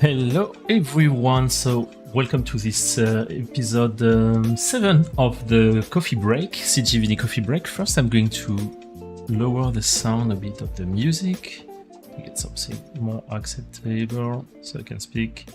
Hello everyone, so welcome to this episode 7 of the coffee break, CGVinny coffee break. First I'm going to lower the sound a bit of the music to get something more acceptable so I can speak.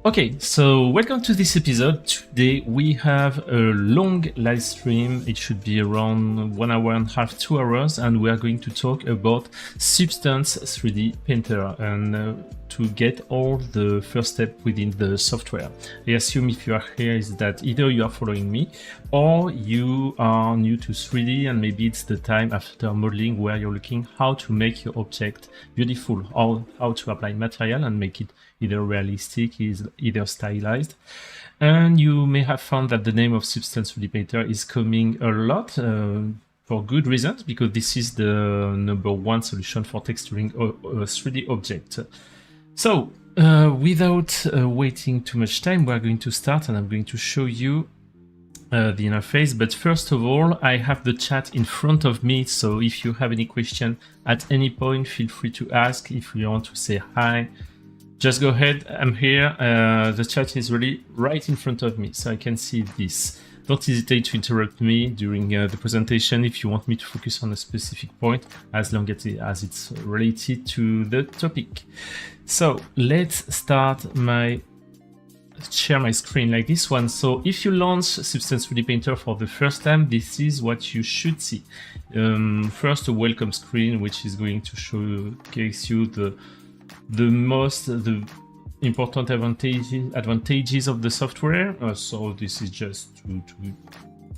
Okay, so welcome to this episode. Today we have a long live stream. It should be around 1 hour and a half, 2 hours, and we are going to talk about Substance 3D Painter and to get all the first step within the software. I assume if you are here is that either you are following me or you are new to 3D and maybe it's the time after modeling where you're looking how to make your object beautiful or how to apply material and make it either realistic, either stylized. And you may have found that the name of Substance 3D Painter is coming a lot for good reasons, because this is the #1 solution for texturing a 3D object. So without waiting too much time, we're going to start and I'm going to show you the interface. But first of all, I have the chat in front of me. So if you have any question at any point, feel free to ask. If you want to say hi, just go ahead, I'm here. The chat is really right in front of me, so I can see this. Don't hesitate to interrupt me during the presentation if you want me to focus on a specific point, as long as it's related to the topic. So let's share my screen like this one. So if you launch Substance 3D Painter for the first time, this is what you should see. First, a welcome screen, which is going to showcase you the important advantages of the software. So this is just to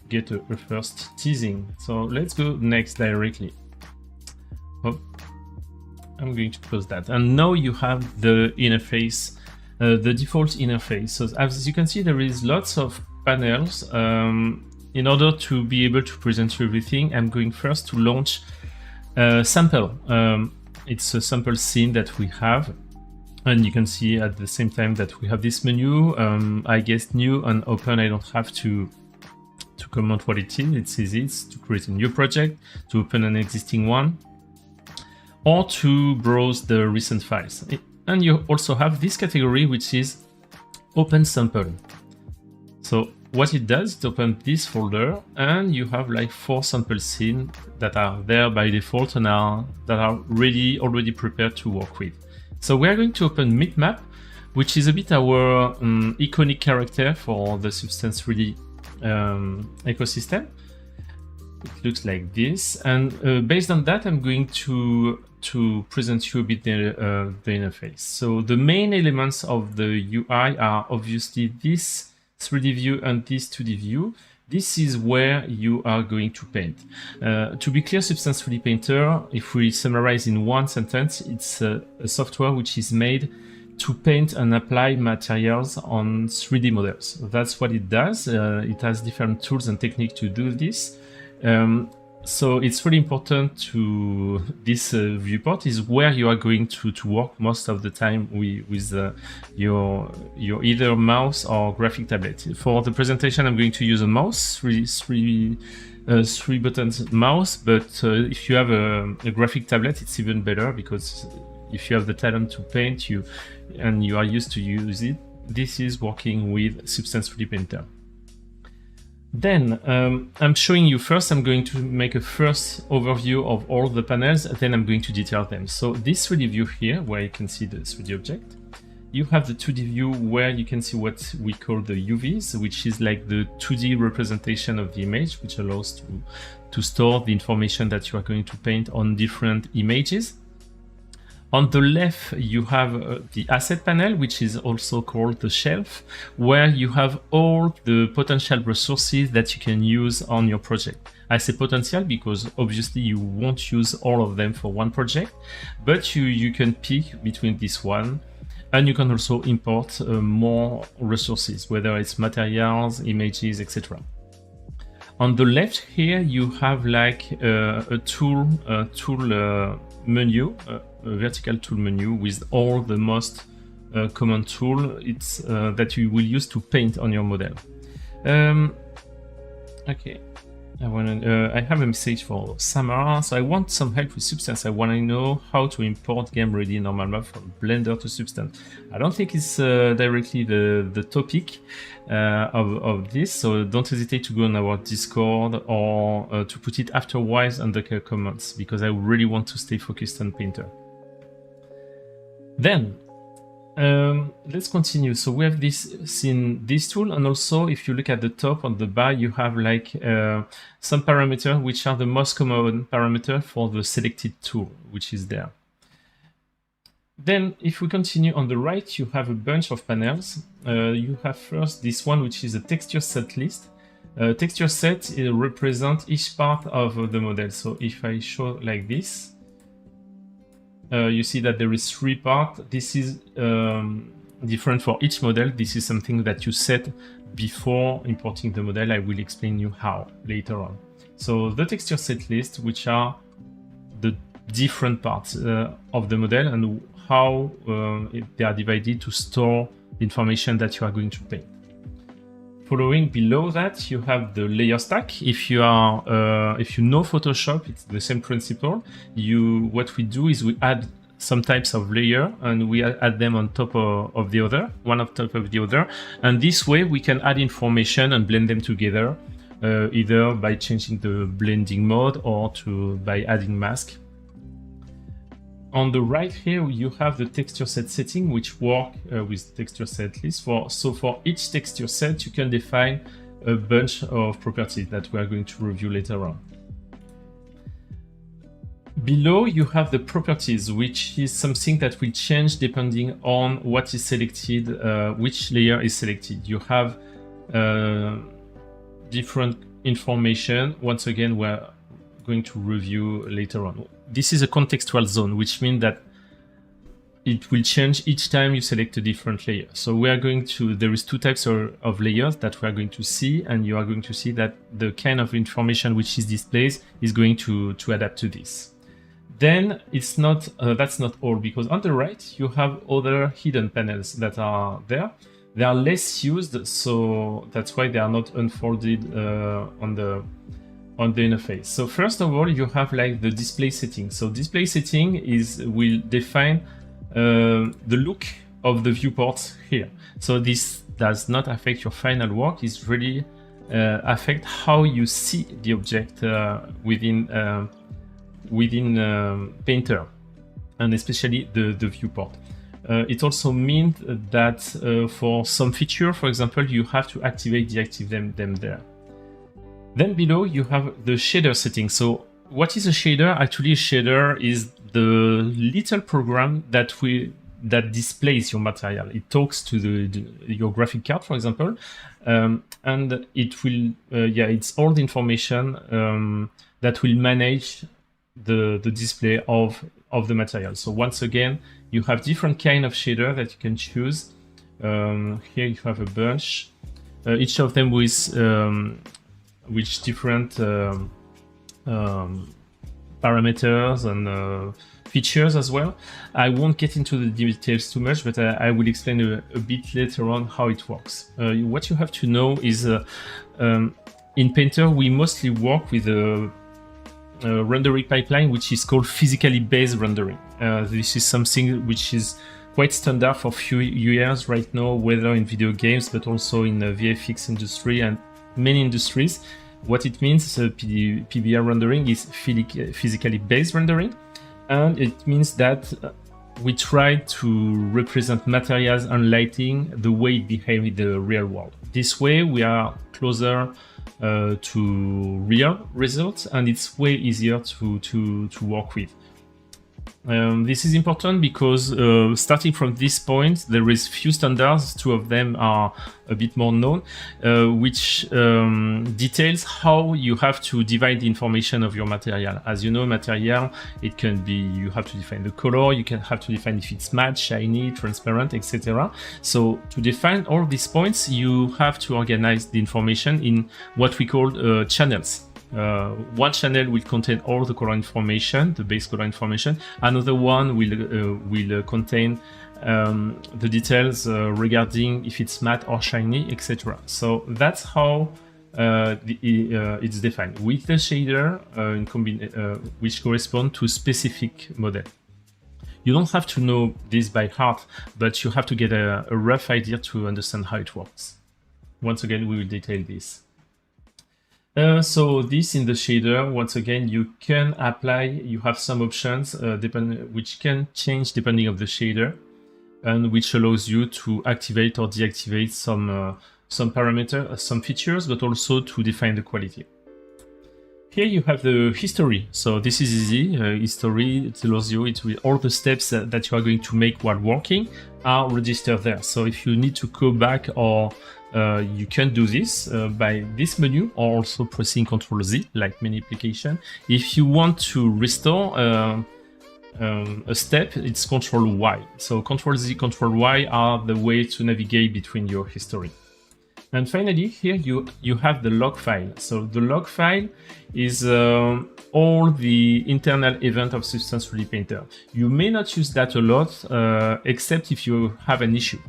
get a first teasing. So let's go next directly. Oh, I'm going to close that. And now you have the interface, the default interface. So as you can see, there is lots of panels. In order to be able to present you everything, I'm going first to launch a sample. It's a sample scene that we have, and you can see at the same time that we have this menu. I guess new and open, I don't have to comment what it is. It's easy. It's to create a new project, to open an existing one, or to browse the recent files. And you also have this category, which is open sample. So what it does, it opens this folder and you have like 4 sample scenes that are there by default and that are already prepared to work with. So we are going to open Map, which is a bit our iconic character for the Substance 3D ecosystem. It looks like this, and based on that, I'm going to present you a bit the interface. So the main elements of the UI are obviously this 3D view and this 2D view. This is where you are going to paint. To be clear, Substance 3D Painter, if we summarize in one sentence, it's a software which is made to paint and apply materials on 3D models. That's what it does. It has different tools and techniques to do this. So it's really important to this viewport is where you are going to work most of the time with your either mouse or graphic tablet. For the presentation, I'm going to use a mouse, three buttons mouse, but if you have a graphic tablet, it's even better, because if you have the talent to paint and you are used to use it, this is working with Substance 3D Painter. Then I'm showing you first, I'm going to make a first overview of all the panels, then I'm going to detail them. So this 3D view here, where you can see the 3D object, you have the 2D view where you can see what we call the UVs, which is like the 2D representation of the image, which allows to store the information that you are going to paint on different images. On the left, you have the asset panel, which is also called the shelf, where you have all the potential resources that you can use on your project. I say potential because obviously you won't use all of them for one project, but you can pick between this one, and you can also import more resources, whether it's materials, images, etc. On the left here, you have like a tool menu, a vertical tool menu with all the most common tool that you will use to paint on your model. Okay, I have a message for Samara. So I want some help with Substance. I want to know how to import game-ready normal map from Blender to Substance. I don't think it's directly the topic of this, so don't hesitate to go on our Discord or to put it afterwards under the comments, because I really want to stay focused on Painter. Then let's continue. So we have this tool, and also if you look at the top on the bar, you have like some parameters which are the most common parameter for the selected tool, which is there. Then if we continue on the right, you have a bunch of panels. You have first this one, which is a texture set list. Texture set represents each part of the model. So if I show like this, you see that there is 3 parts. This is different for each model. This is something that you set before importing the model. I will explain you how later on. So the texture set list, which are the different parts of the model and how they are divided to store the information that you are going to paint. Following below that, you have the layer stack. If you know Photoshop, it's the same principle. What we do is we add some types of layer and we add them on top of the other, one on top of the other. And this way we can add information and blend them together, either by changing the blending mode or by adding mask. On the right here, you have the texture set setting, which work with texture set list. So for each texture set, you can define a bunch of properties that we are going to review later on. Below, you have the properties, which is something that will change depending on what is selected, which layer is selected. You have different information. Once again, we're going to review later on. This is a contextual zone, which means that it will change each time you select a different layer. So we are going to, there is 2 types of layers that we are going to see, and you are going to see that the kind of information which is displayed is going to adapt to this. Then it's not, that's not all, because on the right, you have other hidden panels that are there. They are less used, so that's why they are not unfolded on the interface. So first of all, you have like the display setting. So display setting will define the look of the viewports here. So this does not affect your final work. It's really affect how you see the object within Painter, and especially the viewport. It also means that for some feature, for example, you have to deactivate them there. Then below you have the shader setting. So what is a shader? Actually, a shader is the little program that displays your material. It talks to your graphic card, for example, and it will, it's all the information that will manage the display of the material. So once again, you have different kind of shader that you can choose. Here you have a bunch, each of them with different parameters and features as well. I won't get into the details too much, but I will explain a bit later on how it works. What you have to know is in Painter, we mostly work with a rendering pipeline which is called physically based rendering. This is something which is quite standard for few years right now, whether in video games but also in the VFX industry and many industries. What it means, PBR rendering is physically based rendering, and it means that we try to represent materials and lighting the way it behaves in the real world. This way we are closer to real results, and it's way easier to work with. This is important because starting from this point, there is few standards. 2 of them are a bit more known, which details how you have to divide the information of your material. As you know, material, it can be, you have to define the color, you can have to define if it's matte, shiny, transparent, etc. So to define all these points, you have to organize the information in what we call channels. One channel will contain all the color information, the base color information. Another one will contain the details regarding if it's matte or shiny, etc. So that's how it's defined with the shader which correspond to specific model. You don't have to know this by heart, but you have to get a rough idea to understand how it works. Once again, we will detail this. So this in the shader, once again, you can apply, you have some options which can change depending on the shader, and which allows you to activate or deactivate some parameter, some features, but also to define the quality. Here you have the history. So this is easy. History tells you all the steps that you are going to make while working are registered there. So if you need to go back, or you can do this by this menu, or also pressing Ctrl Z, like many applications. If you want to restore a step, it's Ctrl Y. So Ctrl Z, Ctrl Y are the way to navigate between your history. And finally, here you have the log file. So the log file is all the internal event of Substance 3D Painter. You may not use that a lot, except if you have an issue.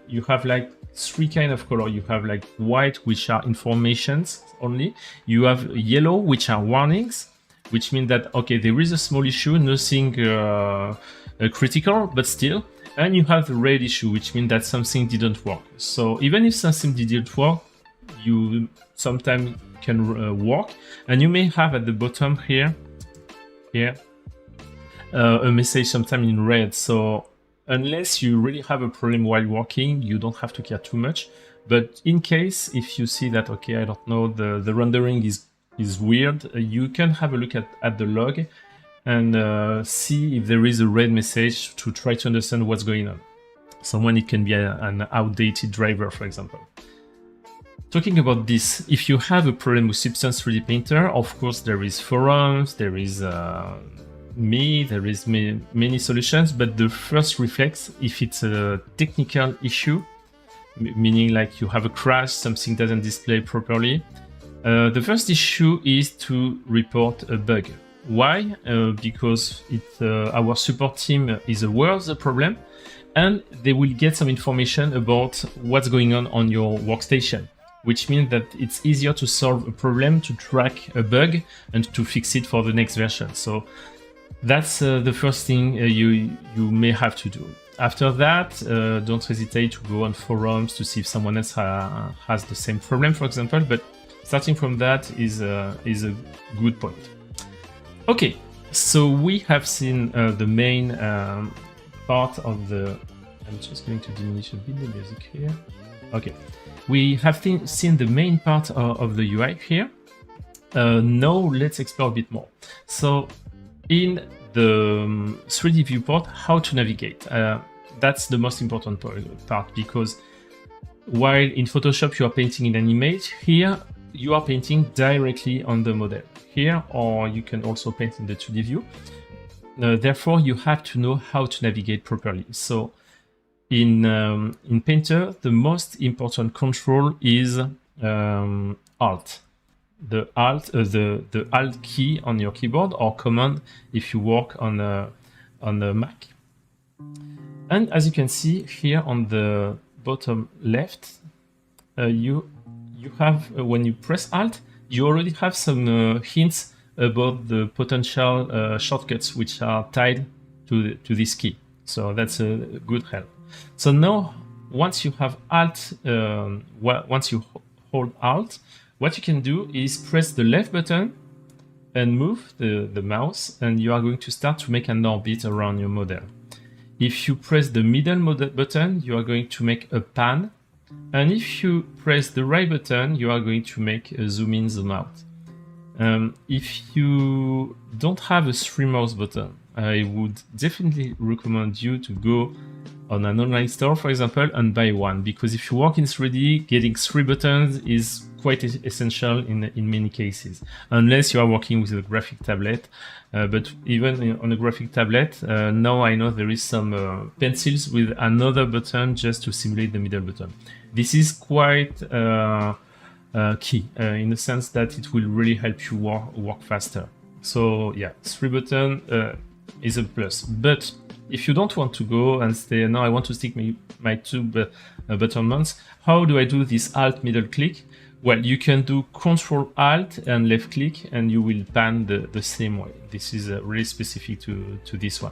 You have like three kind of color. You have like white, which are informations only. You have yellow, which are warnings, which mean that, okay, there is a small issue, nothing critical, but still. And you have the red issue, which means that something didn't work. So even if something didn't work, you sometimes can work. And you may have at the bottom here, a message sometime in red. So unless you really have a problem while working, you don't have to care too much. But in case, if you see that, okay, I don't know, the rendering is weird, you can have a look at the log and see if there is a red message to try to understand what's going on. So when it can be an outdated driver, for example. Talking about this, if you have a problem with Substance 3D Painter, of course there is forums, there is me, there is many solutions, but the first reflex, if it's a technical issue, meaning like you have a crash, something doesn't display properly, the first issue is to report a bug. Why? Because our support team is aware of the problem, and they will get some information about what's going on your workstation, which means that it's easier to solve a problem, to track a bug, and to fix it for the next version. So that's the first thing you may have to do. After that, don't hesitate to go on forums to see if someone else has the same problem, for example, but starting from that is a good point. Okay, so we have seen the main part of the... I'm just going to diminish a bit the music here. Okay, we have seen the main part of the UI here. Now let's explore a bit more. So in the 3D viewport, how to navigate. That's the most important part, because while in Photoshop you are painting in an image, here you are painting directly on the model. Here, or you can also paint in the 2D view. Therefore, you have to know how to navigate properly. So in Painter, the most important control is Alt. The Alt key on your keyboard, or Command if you work on the Mac. And as you can see here on the bottom left, you have, when you press Alt, you already have some hints about the potential shortcuts which are tied to this key. So that's a good help. So now, once you have Alt, once you hold Alt, what you can do is press the left button and move the mouse, and you are going to start to make an orbit around your model. If you press the middle button, you are going to make a pan. And if you press the right button, you are going to make a zoom in, zoom out. If you don't have a 3 mouse button, I would definitely recommend you to go on an online store, for example, and buy one. Because if you work in 3D, getting 3 buttons is quite essential in many cases, unless you are working with a graphic tablet. But even on a graphic tablet, now I know there is some pencils with another button just to simulate the middle button. This is quite key in the sense that it will really help you work faster. So yeah, 3 button is a plus. But if you don't want to go and say, no, I want to stick my 2 button mounts, how do I do this Alt middle click? Well, you can do Control Alt and left click and you will pan the same way. This is really specific to this one.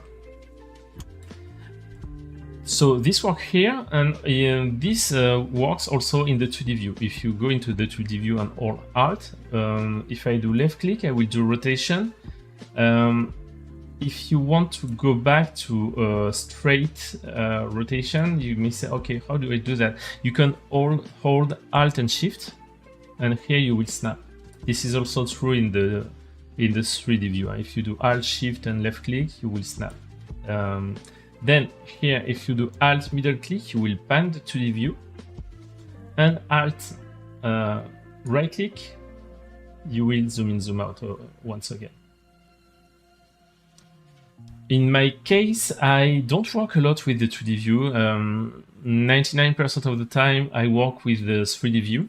So this works here, and this works also in the 2D view. If you go into the 2D view and Alt Alt, if I do left click, I will do rotation. If you want to go back to straight rotation, you may say, okay, how do I do that? You can hold Alt and Shift, and here you will snap. This is also true in the 3D view. If you do Alt, Shift, and left click, you will snap. Then here, if you do Alt middle click, you will pan the 2D view, and Alt right click, you will zoom in, zoom out once again. In my case, I don't work a lot with the 2D view. 99% of the time, I work with the 3D view.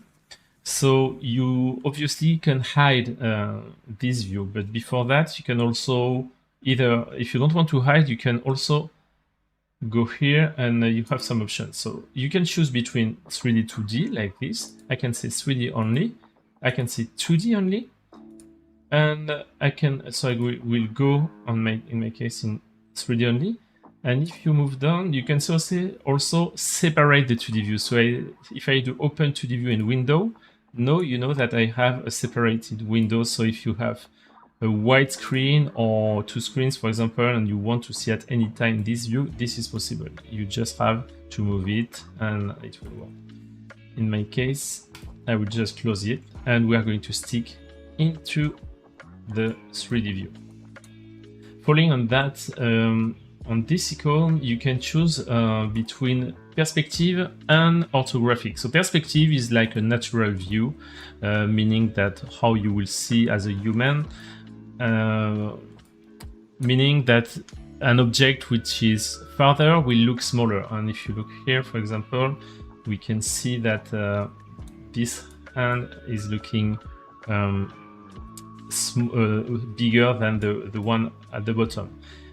So you obviously can hide this view, but before that, you can also either, if you don't want to hide, you can also go here and you have some options. So you can choose between 3D, 2D like this. I can say 3D only. I can say 2D only. And I can, so I will go on in my case in 3D only. And if you move down, you can also separate the 2D view. So if I do open 2D view in window, now you know that I have a separated window. So if you have a white screen or two screens, for example, and you want to see at any time this view, this is possible. You just have to move it and it will work. In my case, I will just close it and we are going to stick into the 3D view. Following on that, on this icon, you can choose between perspective and orthographic. So perspective is like a natural view, meaning that how you will see as a human, meaning that an object which is farther will look smaller. And if you look here, for example, we can see that this hand is looking bigger than the one at the bottom.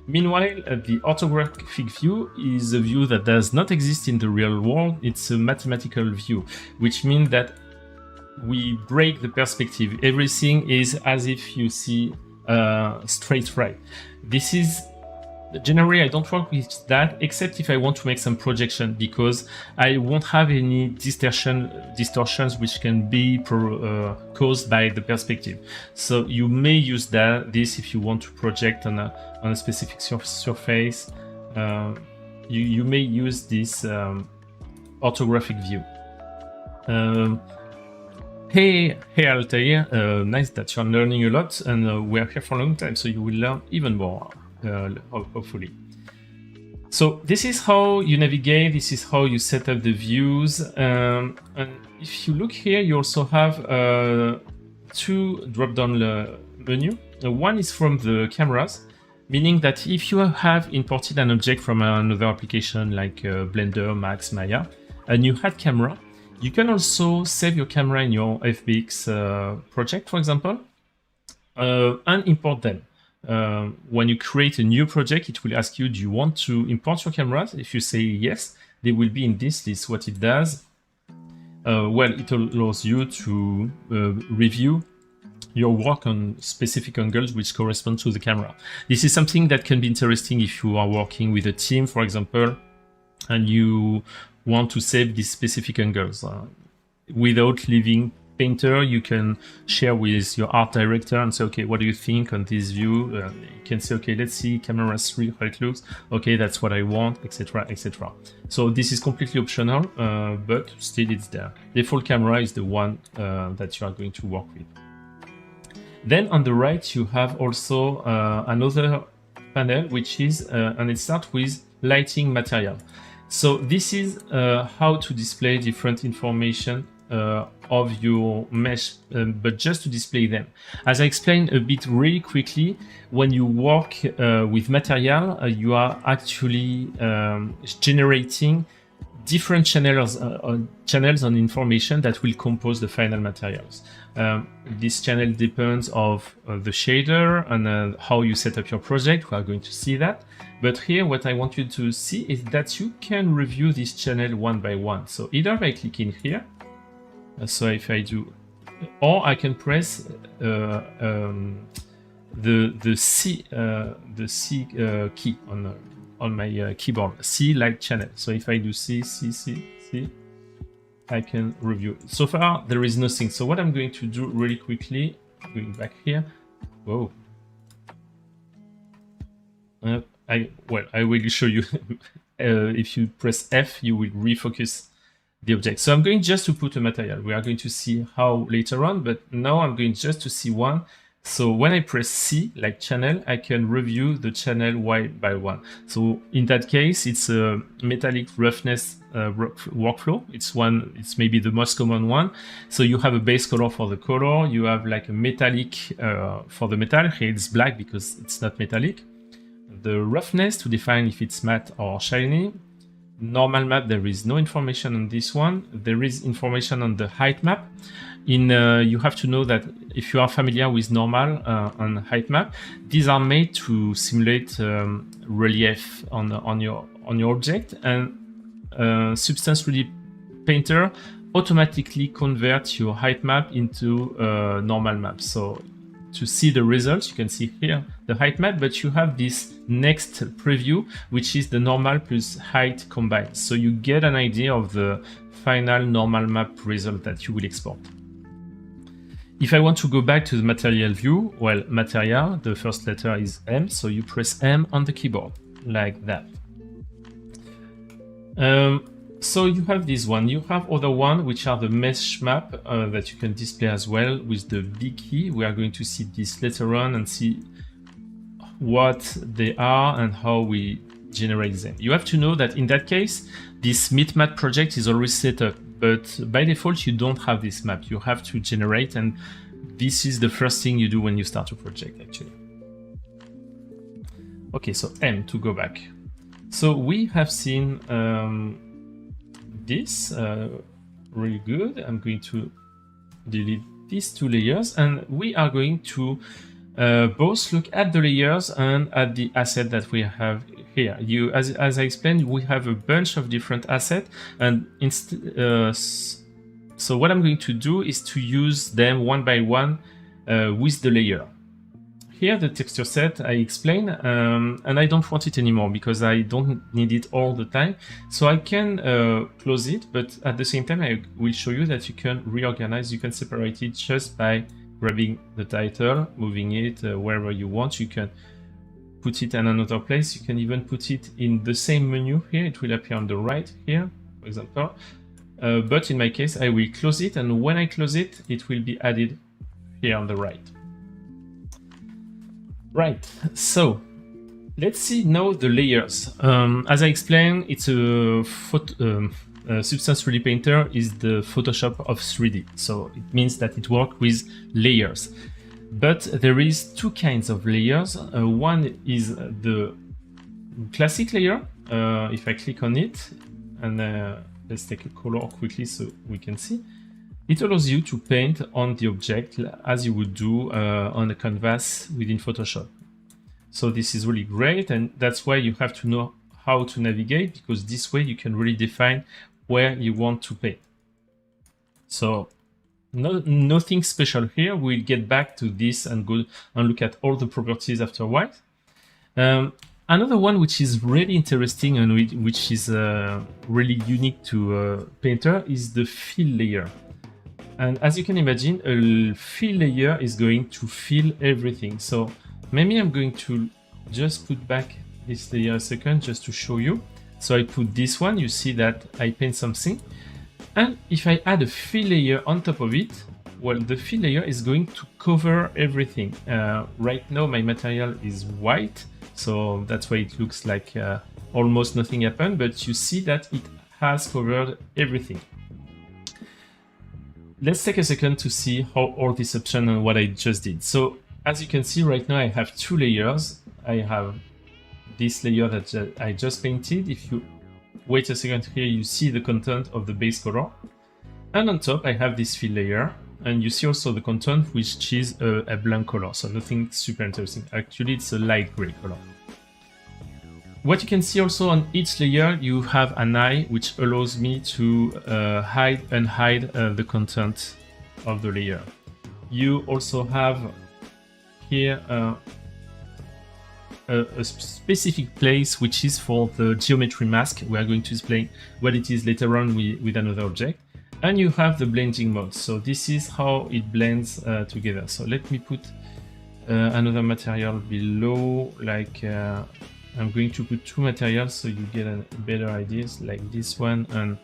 Meanwhile, the orthographic view is a view that does not exist in the real world. It's a mathematical view, which means that we break the perspective. Everything is as if you see straight right. This is generally, I don't work with that, except if I want to make some projection, because I won't have any distortions which can be caused by the perspective. So you may use this if you want to project on a specific surface. You may use this orthographic view. Hey Altair, nice that you're learning a lot, and we're here for a long time, so you will learn even more. Hopefully. So this is how you navigate, this is how you set up the views, and if you look here, you also have two drop-down menu. One is from the cameras, meaning that if you have imported an object from another application like Blender, Max, Maya, and you had camera, you can also save your camera in your FBX project, for example, and import them. When you create a new project, it will ask you, do you want to import your cameras? If you say yes, they will be in this list. What it does, well, it allows you to review your work on specific angles which correspond to the camera. This is something that can be interesting if you are working with a team, for example, and you want to save these specific angles. Without leaving Painter, you can share with your art director and say, okay, what do you think on this view? You can say, okay, let's see camera 3, how it looks. Okay, that's what I want, etc., etc. So this is completely optional, but still it's there. Default camera is the one that you are going to work with. Then on the right, you have also another panel, which is, and it starts with lighting material. So this is how to display different information of your mesh, but just to display them. As I explained a bit really quickly, when you work with material, you are actually generating different channels on information that will compose the final materials. This channel depends of the shader and how you set up your project. We are going to see that. But here, what I want you to see is that you can review this channel one by one. So either by clicking here, so if I do or I can press the C key on my keyboard. C like channel. So if I do C, I can review. So far there is nothing. So what I'm going to do really quickly, going back here. Whoa. I will show you. If you press F, you will refocus the object. So I'm going just to put a material. We are going to see how later on, but now I'm going just to see one. So when I press C, like channel, I can review the channel one by one. So in that case, it's a metallic roughness workflow. It's maybe the most common one. So you have a base color for the color. You have like a metallic for the metal. Here it's black because it's not metallic. The roughness to define if it's matte or shiny. Normal map, there is no information on this one. There is information on the height map. You have to know that if you are familiar with normal and height map, these are made to simulate relief on your object, and Substance 3D Painter automatically converts your height map into normal map. So to see the results, you can see here the height map, but you have this next preview, which is the normal plus height combined. So you get an idea of the final normal map result that you will export. If I want to go back to the material view, well, material, the first letter is M, so you press M on the keyboard, like that. So you have this one. You have other one, which are the mesh map that you can display as well with the big key. We are going to see this later on and see what they are and how we generate them. You have to know that in that case, this mid-map project is already set up, but by default, you don't have this map. You have to generate, and this is the first thing you do when you start a project, actually. Okay, so M to go back. So we have seen this really good. I'm going to delete these two layers, and we are going to both look at the layers and at the asset that we have here. As I explained, we have a bunch of different assets, and so what I'm going to do is to use them one by one with the layer. Here, the texture set I explained, and I don't want it anymore because I don't need it all the time. So I can close it, but at the same time, I will show you that you can reorganize, you can separate it just by grabbing the title, moving it wherever you want. You can put it in another place. You can even put it in the same menu here. It will appear on the right here, for example. But in my case, I will close it, and when I close it, it will be added here on the right. Right, so let's see now the layers. As I explained, it's a Substance 3D Painter is the Photoshop of 3D. So it means that it works with layers. But there is two kinds of layers. One is the classic layer. If I click on it, and let's take a color quickly so we can see. It allows you to paint on the object as you would do on a canvas within Photoshop. So this is really great, and that's why you have to know how to navigate, because this way you can really define where you want to paint. So nothing special here. We'll get back to this and go and look at all the properties afterwards. Another one which is really interesting and which is really unique to Painter is the fill layer. And as you can imagine, a fill layer is going to fill everything. So maybe I'm going to just put back this layer a second just to show you. So I put this one, you see that I paint something. And if I add a fill layer on top of it, well, the fill layer is going to cover everything. Right now my material is white, so that's why it looks like almost nothing happened, but you see that it has covered everything. Let's take a second to see how all this option and what I just did. So as you can see right now, I have two layers. I have this layer that I just painted. If you wait a second here, you see the content of the base color. And on top, I have this fill layer. And you see also the content, which is a blank color. So nothing super interesting. Actually, it's a light gray color. What you can see also on each layer, you have an eye, which allows me to hide and unhide the content of the layer. You also have here a specific place which is for the geometry mask. We are going to explain what it is later on with another object. And you have the blending mode. So this is how it blends together. So let me put another material below, like I'm going to put two materials so you get a better ideas, like this one, and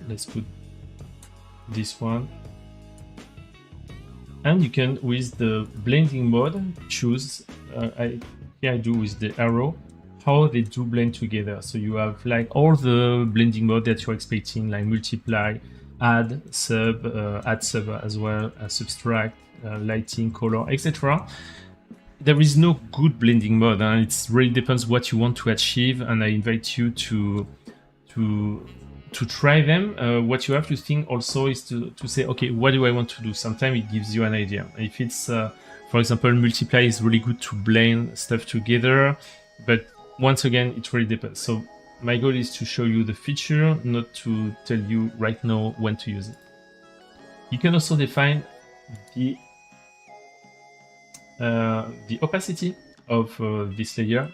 let's put this one. And you can, with the blending mode, choose, here I do with the arrow, how they do blend together. So you have like all the blending mode that you're expecting, like multiply, add sub as well, subtract, lighting, color, etc. There is no good blending mode, and it really depends what you want to achieve. And I invite you to try them. What you have to think also is to say, okay, what do I want to do? Sometimes it gives you an idea. If it's, for example, multiply is really good to blend stuff together, but once again, it really depends. So my goal is to show you the feature, not to tell you right now when to use it. You can also define the opacity of this layer.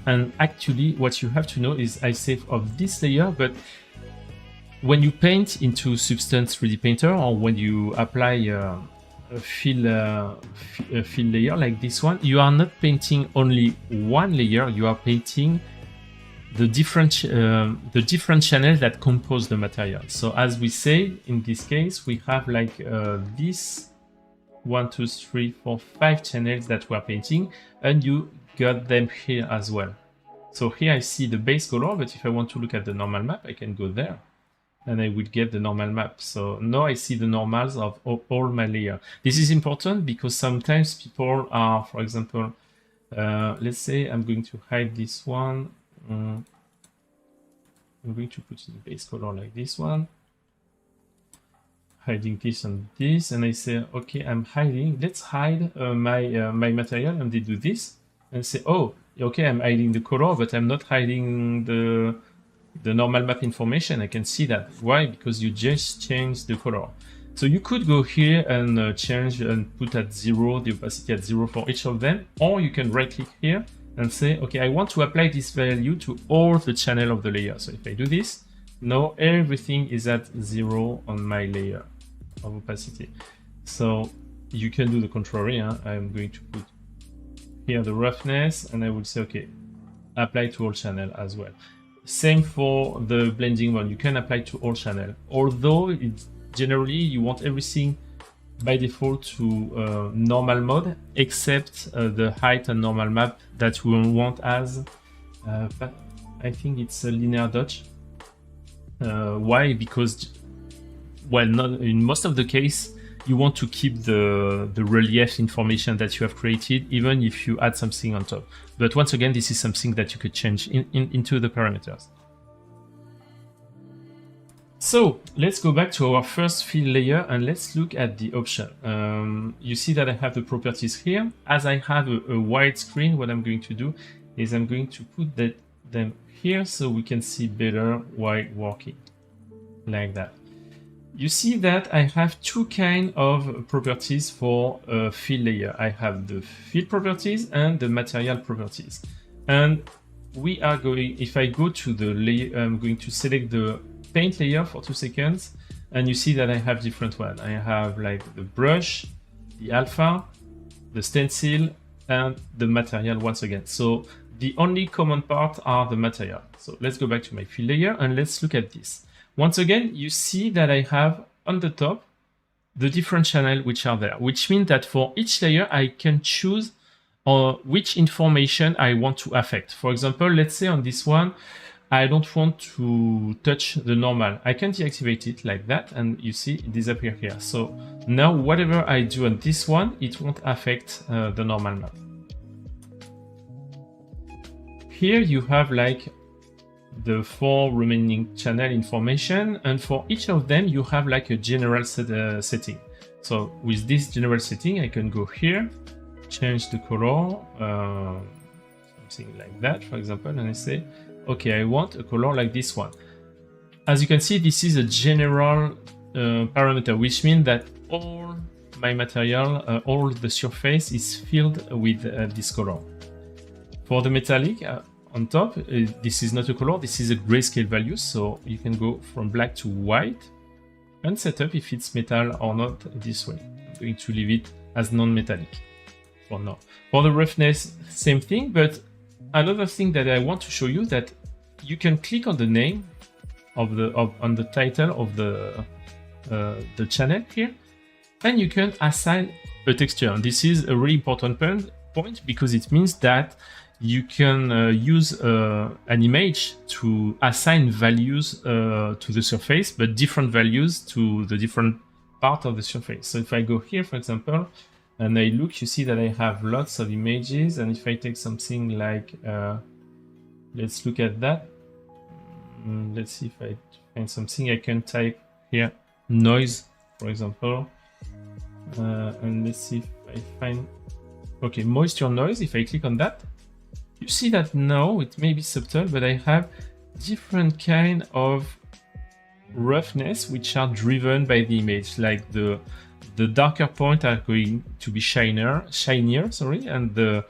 And actually, what you have to know is I say of this layer, but when you paint into Substance 3D Painter, or when you apply a fill layer like this one, you are not painting only one layer, you are painting the different channels that compose the material. So as we say, in this case, we have like this 1, 2, 3, 4, 5 channels that we are painting, and you got them here as well. So here I see the base color, but if I want to look at the normal map, I can go there and I will get the normal map. So now I see the normals of all my layer. This is important because sometimes people are, for example, let's say I'm going to hide this one. I'm going to put the base color like this one, hiding this and this, and I say, okay, I'm hiding. Let's hide my material, and they do this and say, oh, okay, I'm hiding the color, but I'm not hiding the normal map information. I can see that. Why? Because you just changed the color. So you could go here and change and put at 0, the opacity at 0 for each of them, or you can right click here and say, okay, I want to apply this value to all the channel of the layer. So if I do this, now everything is at 0 on my layer of opacity. So you can do the contrary. I'm going to put here the roughness, and I will say, okay, apply to all channel as well. Same for the blending one, you can apply to all channel. Although it's generally you want everything by default to normal mode, except the height and normal map that we want as, but I think it's a linear dodge. Why? Because, well, not in most of the case, you want to keep the relief information that you have created, even if you add something on top. But once again, this is something that you could change into the parameters. So let's go back to our first fill layer and let's look at the option. You see that I have the properties here. As I have a wide screen, what I'm going to do is I'm going to put them here so we can see better while working, like that. You see that I have two kinds of properties for a fill layer. I have the fill properties and the material properties. And we are going, if I go to the layer, I'm going to select the paint layer for 2 seconds, and you see that I have different ones. I have like the brush, the alpha, the stencil, and the material once again. So the only common part are the material. So let's go back to my fill layer and let's look at this. Once again, you see that I have on the top the different channels which are there, which means that for each layer I can choose which information I want to affect. For example, let's say on this one, I don't want to touch the normal. I can deactivate it like that, and you see it disappear here. So now whatever I do on this one, it won't affect the normal map. Here you have like the 4 remaining channel information, and for each of them you have like a general setting. So with this general setting I can go here, change the color, something like that for example, and I say okay, I want a color like this one. As you can see, this is a general parameter, which means that all my material, all the surface is filled with this color. For the metallic on top, this is not a color, this is a grayscale value, so you can go from black to white and set up if it's metal or not this way. I'm going to leave it as non-metallic for now. For the roughness, same thing, but another thing that I want to show you, that you can click on the name on the title of the channel here, and you can assign a texture. And this is a really important point because it means that you can use an image to assign values to the surface, but different values to the different part of the surface. So if I go here, for example, and I look, you see that I have lots of images. And if I take something like, let's look at that. Let's see if I find something. I can type here noise, for example. And let's see if I find, okay, moisture noise. If I click on that, you see that now it may be subtle, but I have different kind of roughness which are driven by the image. Like the darker point are going to be shinier, and the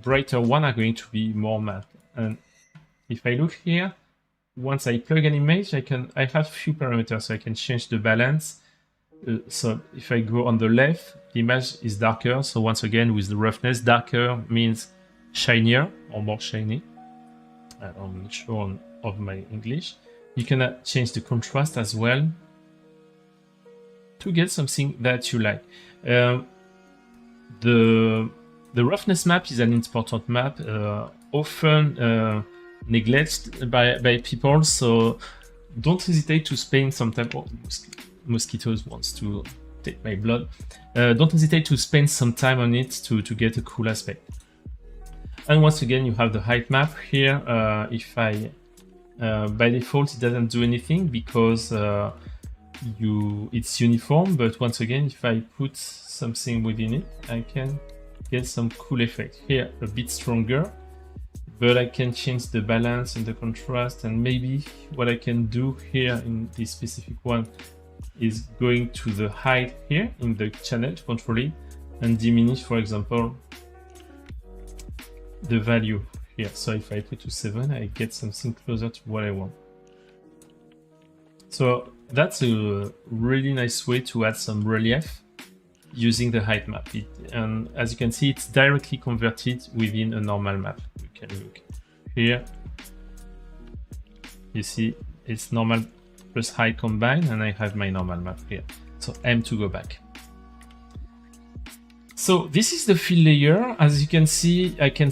brighter one are going to be more matte. And if I look here, once I plug an image, I have few parameters, so I can change the balance. So if I go on the left, the image is darker. So once again, with the roughness, darker means shinier or more shiny. I'm not sure of my English. You can change the contrast as well to get something that you like. The roughness map is an important map, often neglected by people, so don't hesitate to spend some time. Oh, mosquitoes wants to take my blood. Don't hesitate to spend some time on it to get a cool aspect. And once again, you have the height map here. If I by default it doesn't do anything because it's uniform, but once again, if I put something within it, I can get some cool effect. Here a bit stronger, but I can change the balance and the contrast. And maybe what I can do here in this specific one is going to the height here in the channel to control it and diminish, for example, the value here. So if I put to 7, I get something closer to what I want. So that's a really nice way to add some relief using the height map. And as you can see, it's directly converted within a normal map. You can look here. You see it's normal plus height combined, and I have my normal map here. So M to go back. So this is the fill layer. As you can see, I can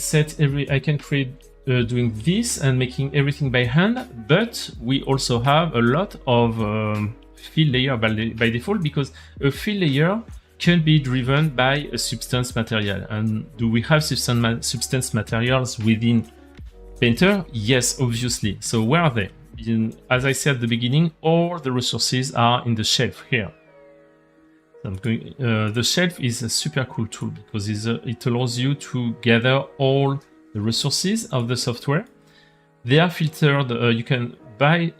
create doing this and making everything by hand, but we also have a lot of fill layer by default, because a fill layer can be driven by a substance material. And do we have substance materials within Painter? Yes, obviously. So where are they? As I said at the beginning, all the resources are in the shelf here. The shelf is a super cool tool because it allows you to gather all the resources of the software. They are filtered. You can by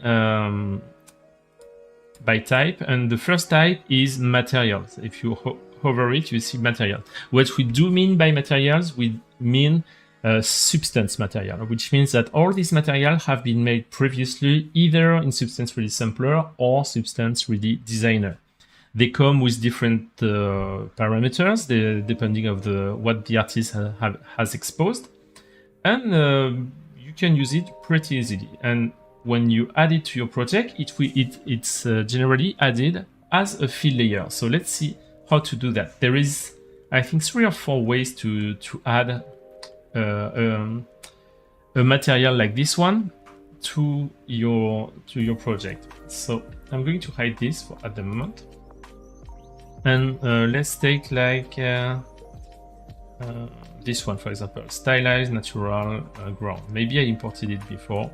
type, and the first type is materials. If you hover it, you see material. What we do mean by materials, we mean substance material, which means that all these materials have been made previously either in Substance 3D Sampler or Substance 3D Designer. They come with different parameters, depending of what the artist has exposed, and you can use it pretty easily. And when you add it to your project, it's generally added as a fill layer. So let's see how to do that. There is, I think, 3 or 4 ways to add a material like this one to your project. So I'm going to hide this at the moment. And let's take like this one, for example, stylized natural ground. Maybe I imported it before.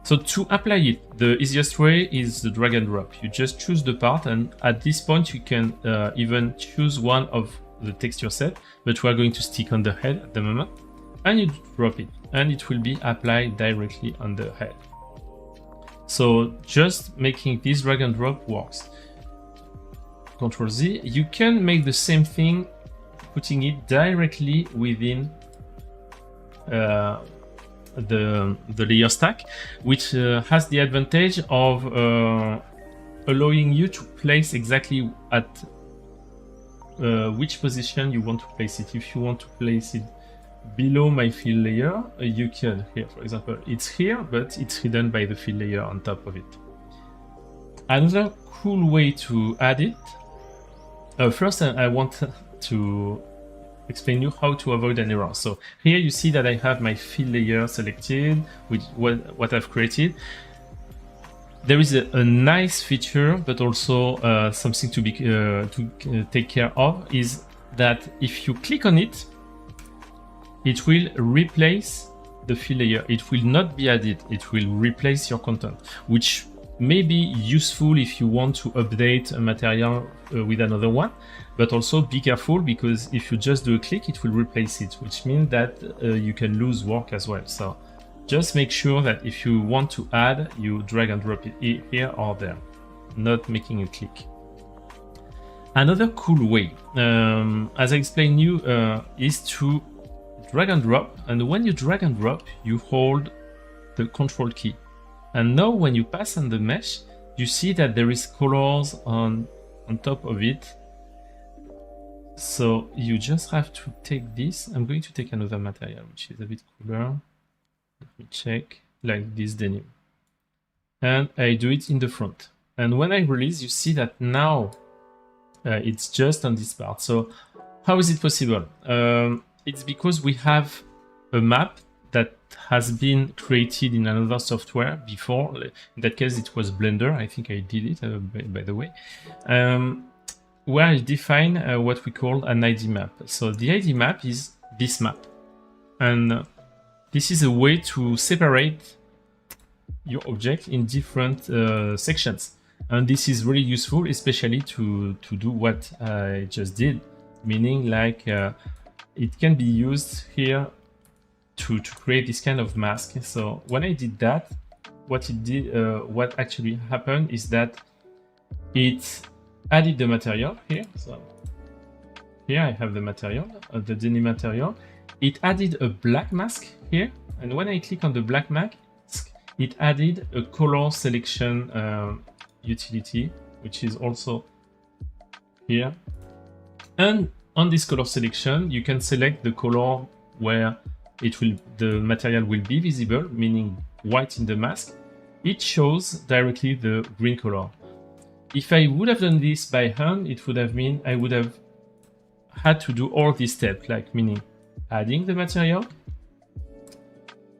So to apply it, the easiest way is the drag and drop. You just choose the part, and at this point you can even choose one of the texture set, but we are going to stick on the head at the moment, and you drop it, and it will be applied directly on the head. So just making this drag and drop works. Control Z. You can make the same thing, putting it directly within the layer stack, which has the advantage of allowing you to place exactly at which position you want to place it. If you want to place it below my fill layer, you can. Here, for example, it's here, but it's hidden by the fill layer on top of it. Another cool way to add it. First, I want to explain you how to avoid an error. So here you see that I have my fill layer selected with what I've created. There is a nice feature, but also something to be take care of, is that if you click on it, it will replace the fill layer. It will not be added. It will replace your content, which may be useful if you want to update a material with another one, but also be careful, because if you just do a click, it will replace it, which means that you can lose work as well. So just make sure that if you want to add, you drag and drop it here or there, not making a click. Another cool way, as I explained you, is to drag and drop. And when you drag and drop, you hold the control key. And now when you pass on the mesh, you see that there is colors on top of it. So you just have to take this. I'm going to take another material, which is a bit cooler. Let me check, like this denim. And I do it in the front. And when I release, you see that now it's just on this part. So how is it possible? It's because we have a map that has been created in another software before. In that case, it was Blender. I think I did it, by the way, where I define what we call an ID map. So the ID map is this map. And this is a way to separate your object in different sections. And this is really useful, especially to do what I just did, meaning like it can be used here to create this kind of mask. So when I did that, what actually happened is that it added the material here. So here I have the material, the denim material. It added a black mask here. And when I click on the black mask, it added a color selection utility, which is also here. And on this color selection, you can select the color where the material will be visible, meaning white in the mask. It shows directly the green color. If I would have done this by hand, it would have meant I would have had to do all these steps, like meaning adding the material,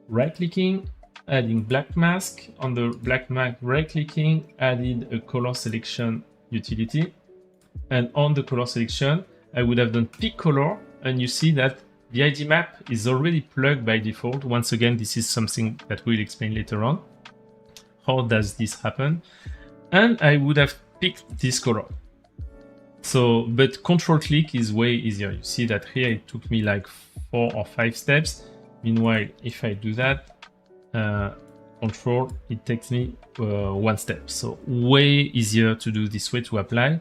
right-clicking, adding black mask. On the black mask, right-clicking, added a color selection utility. And on the color selection, I would have done pick color, and you see that the ID map is already plugged by default. Once again, this is something that we'll explain later on. How does this happen? And I would have picked this color. So, but control click is way easier. You see that here it took me like 4 or 5 steps. Meanwhile, if I do that, control, it takes me 1 step. So way easier to do this way to apply.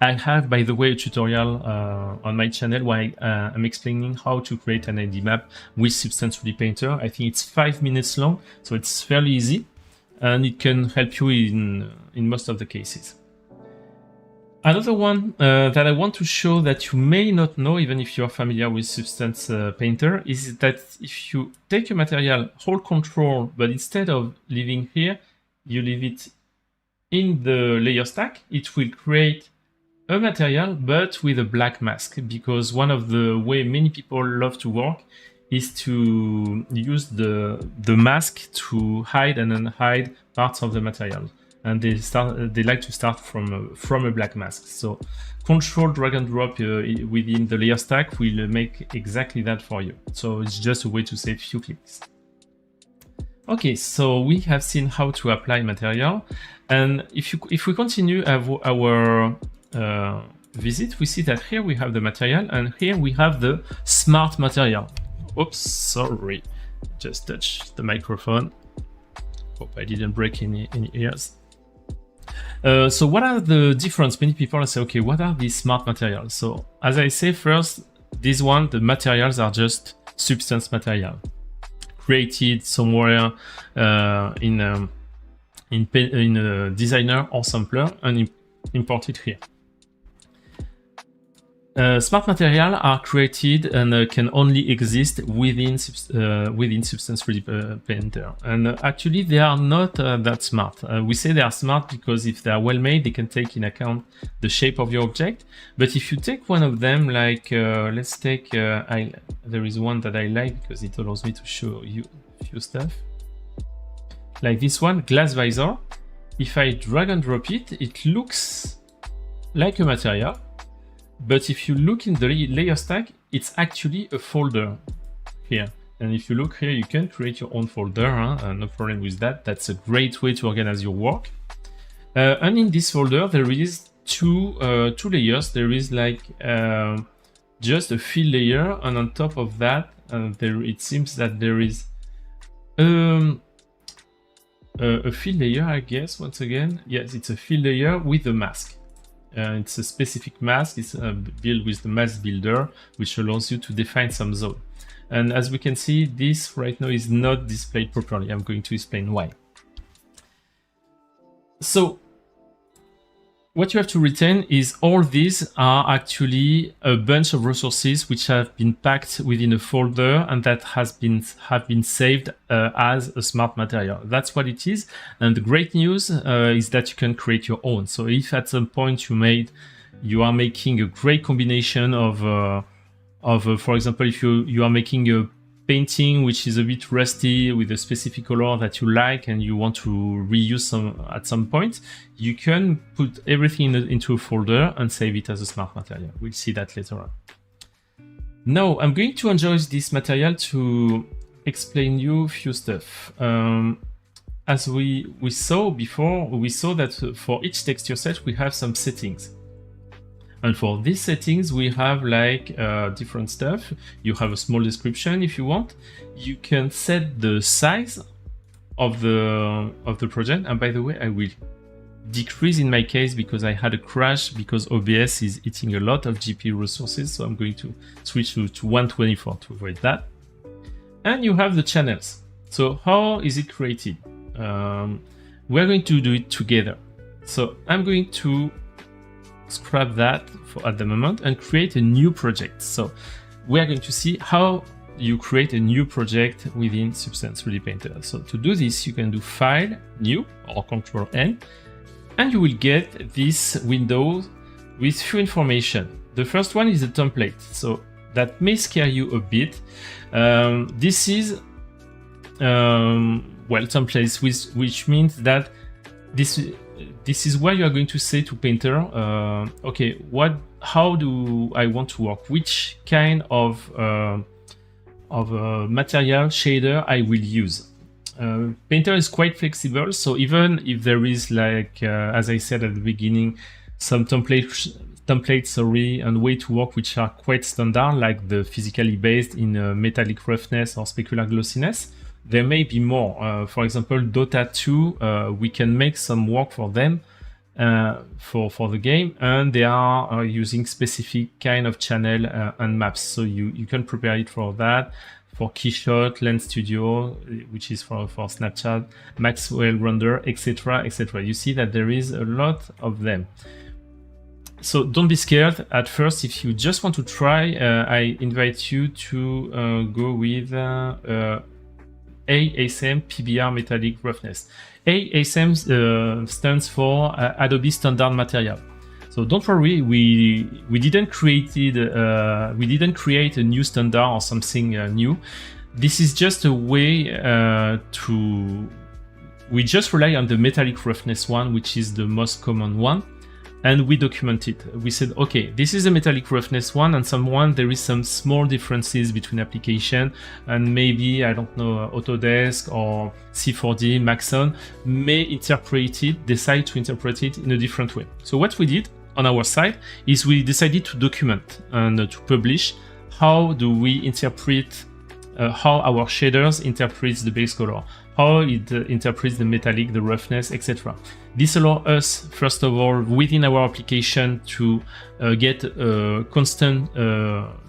I have, by the way, a tutorial on my channel where I'm explaining how to create an ID map with Substance 3D Painter. I think it's 5 minutes long, so it's fairly easy, and it can help you in most of the cases. Another one that I want to show that you may not know, even if you are familiar with Substance Painter, is that if you take a material, hold Control, but instead of leaving here, you leave it in the layer stack, it will create a material, but with a black mask, because one of the way many people love to work is to use the mask to hide and unhide parts of the material. And they like to start from a black mask. So control drag and drop within the layer stack will make exactly that for you. So it's just a way to save few clicks. Okay, so we have seen how to apply material, and if we continue our visit, we see that here we have the material, and here we have the smart material. Oops, sorry, just touched the microphone. Hope I didn't break any ears. So what are the difference? Many people say, okay, what are these smart materials? So as I say first, this one, the materials are just substance material created somewhere in a designer or sampler and imported here. Smart materials are created and can only exist within Substance 3D Painter. And actually, they are not that smart. We say they are smart because if they are well made, they can take in account the shape of your object. But if you take one of them, like let's take, there is one that I like because it allows me to show you a few stuff. Like this one, glass visor. If I drag and drop it, it looks like a material. But if you look in the layer stack, it's actually a folder here. And if you look here, you can create your own folder, no problem with that. That's a great way to organize your work. And in this folder, there is two layers. There is like just a fill layer, and on top of that, it seems that there is a fill layer, I guess, once again. Yes, it's a fill layer with a mask. It's a specific mask. It's built with the mask builder, which allows you to define some zone. And as we can see, this right now is not displayed properly. I'm going to explain why. So what you have to retain is all these are actually a bunch of resources which have been packed within a folder and that have been saved as a smart material. That's what it is. And the great news is that you can create your own. So if at some point you are making a great combination of for example, if you are making a painting which is a bit rusty with a specific color that you like and you want to reuse at some point, you can put everything into a folder and save it as a smart material. We'll see that later on. Now I'm going to enjoy this material to explain you a few stuff. As we saw before, we saw that for each texture set we have some settings. And for these settings, we have like different stuff. You have a small description if you want. You can set the size of the project. And by the way, I will decrease in my case because I had a crash because OBS is eating a lot of GPU resources. So I'm going to switch to 124 to avoid that. And you have the channels. So how is it created? We're going to do it together. So I'm going to scrap that at the moment and create a new project. So we are going to see how you create a new project within Substance 3D Painter. So to do this, you can do File, New, or Control N, and you will get this window with few information. The first one is the template. So that may scare you a bit. This is well, templates, which means that this is where you are going to say to Painter, okay, how do I want to work? Which kind of material shader I will use? Painter is quite flexible, so even if there is, like as I said at the beginning, some templates and way to work which are quite standard, like the physically based in metallic roughness or specular glossiness, there may be more. For example, Dota 2, we can make some work for them for the game, and they are using specific kind of channel and maps. So you can prepare it for that, for Keyshot, Lens Studio, which is for Snapchat, Maxwell Render, etc., etc. You see that there is a lot of them. So don't be scared at first. If you just want to try, I invite you to go with ASM PBR Metallic Roughness. ASM stands for Adobe Standard Material. So don't worry, we didn't create a new standard or something new. This is just a way we just rely on the metallic roughness one, which is the most common one, and we document it. We said, okay, this is a metallic roughness one, and there is some small differences between application, and maybe, I don't know, Autodesk or C4D, Maxon may decide to interpret it in a different way. So what we did on our side is we decided to document and to publish how do we interpret how our shaders interprets the base color, how it interprets the metallic, the roughness, etc. This allows us, first of all, within our application to get a constant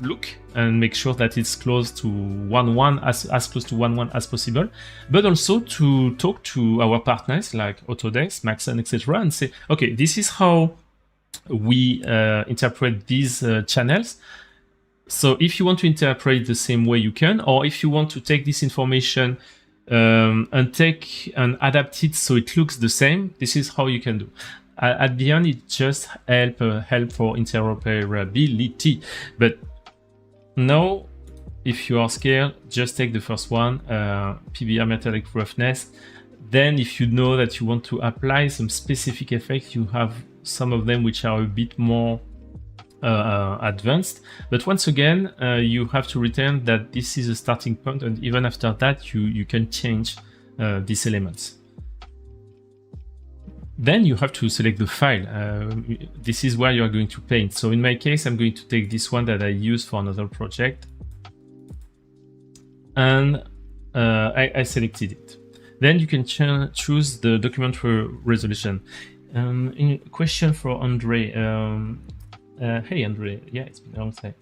look and make sure that it's close to 1:1, as close to 1:1 as possible, but also to talk to our partners like Autodesk, Maxon, etc. and say, okay, this is how we interpret these channels. So if you want to interpret the same way, you can, or if you want to take this information and take and adapt it so it looks the same, this is how you can do. At the end, it just help for interoperability. But now, if you are scared, just take the first one, PBR metallic roughness. Then if you know that you want to apply some specific effects, you have some of them which are a bit more advanced, but once again you have to return that this is a starting point, and even after that you can change these elements. Then you have to select the file. This is where you are going to paint. So in my case, I'm going to take this one that I use for another project, and I selected it. Then you can choose the document resolution. Question for Andre. Hey Andre, yeah, it's been a long time.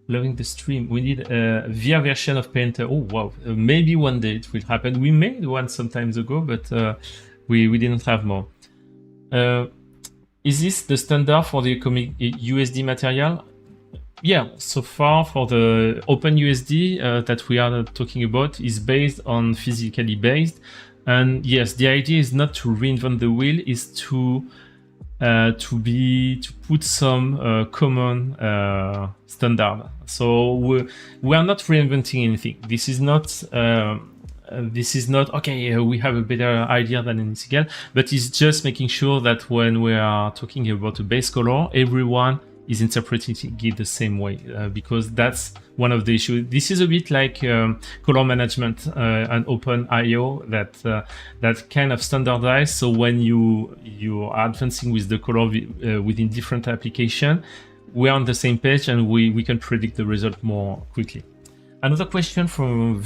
Loving the stream. We need a VR version of Painter. Oh wow, maybe one day it will happen. We made one some times ago, but we didn't have more. Is this the standard for the comic USD material? Yeah, so far for the OpenUSD that we are talking about is based on physically based, and yes, the idea is not to reinvent the wheel, is to put some common standard. So we are not reinventing anything. This is not okay. We have a better idea than anything else, but it's just making sure that when we are talking about a base color, everyone is interpreting it the same way, because that's one of the issues. This is a bit like color management and OpenIO that kind of standardized. So when you are advancing with the color within different application, we're on the same page and we can predict the result more quickly. Another question from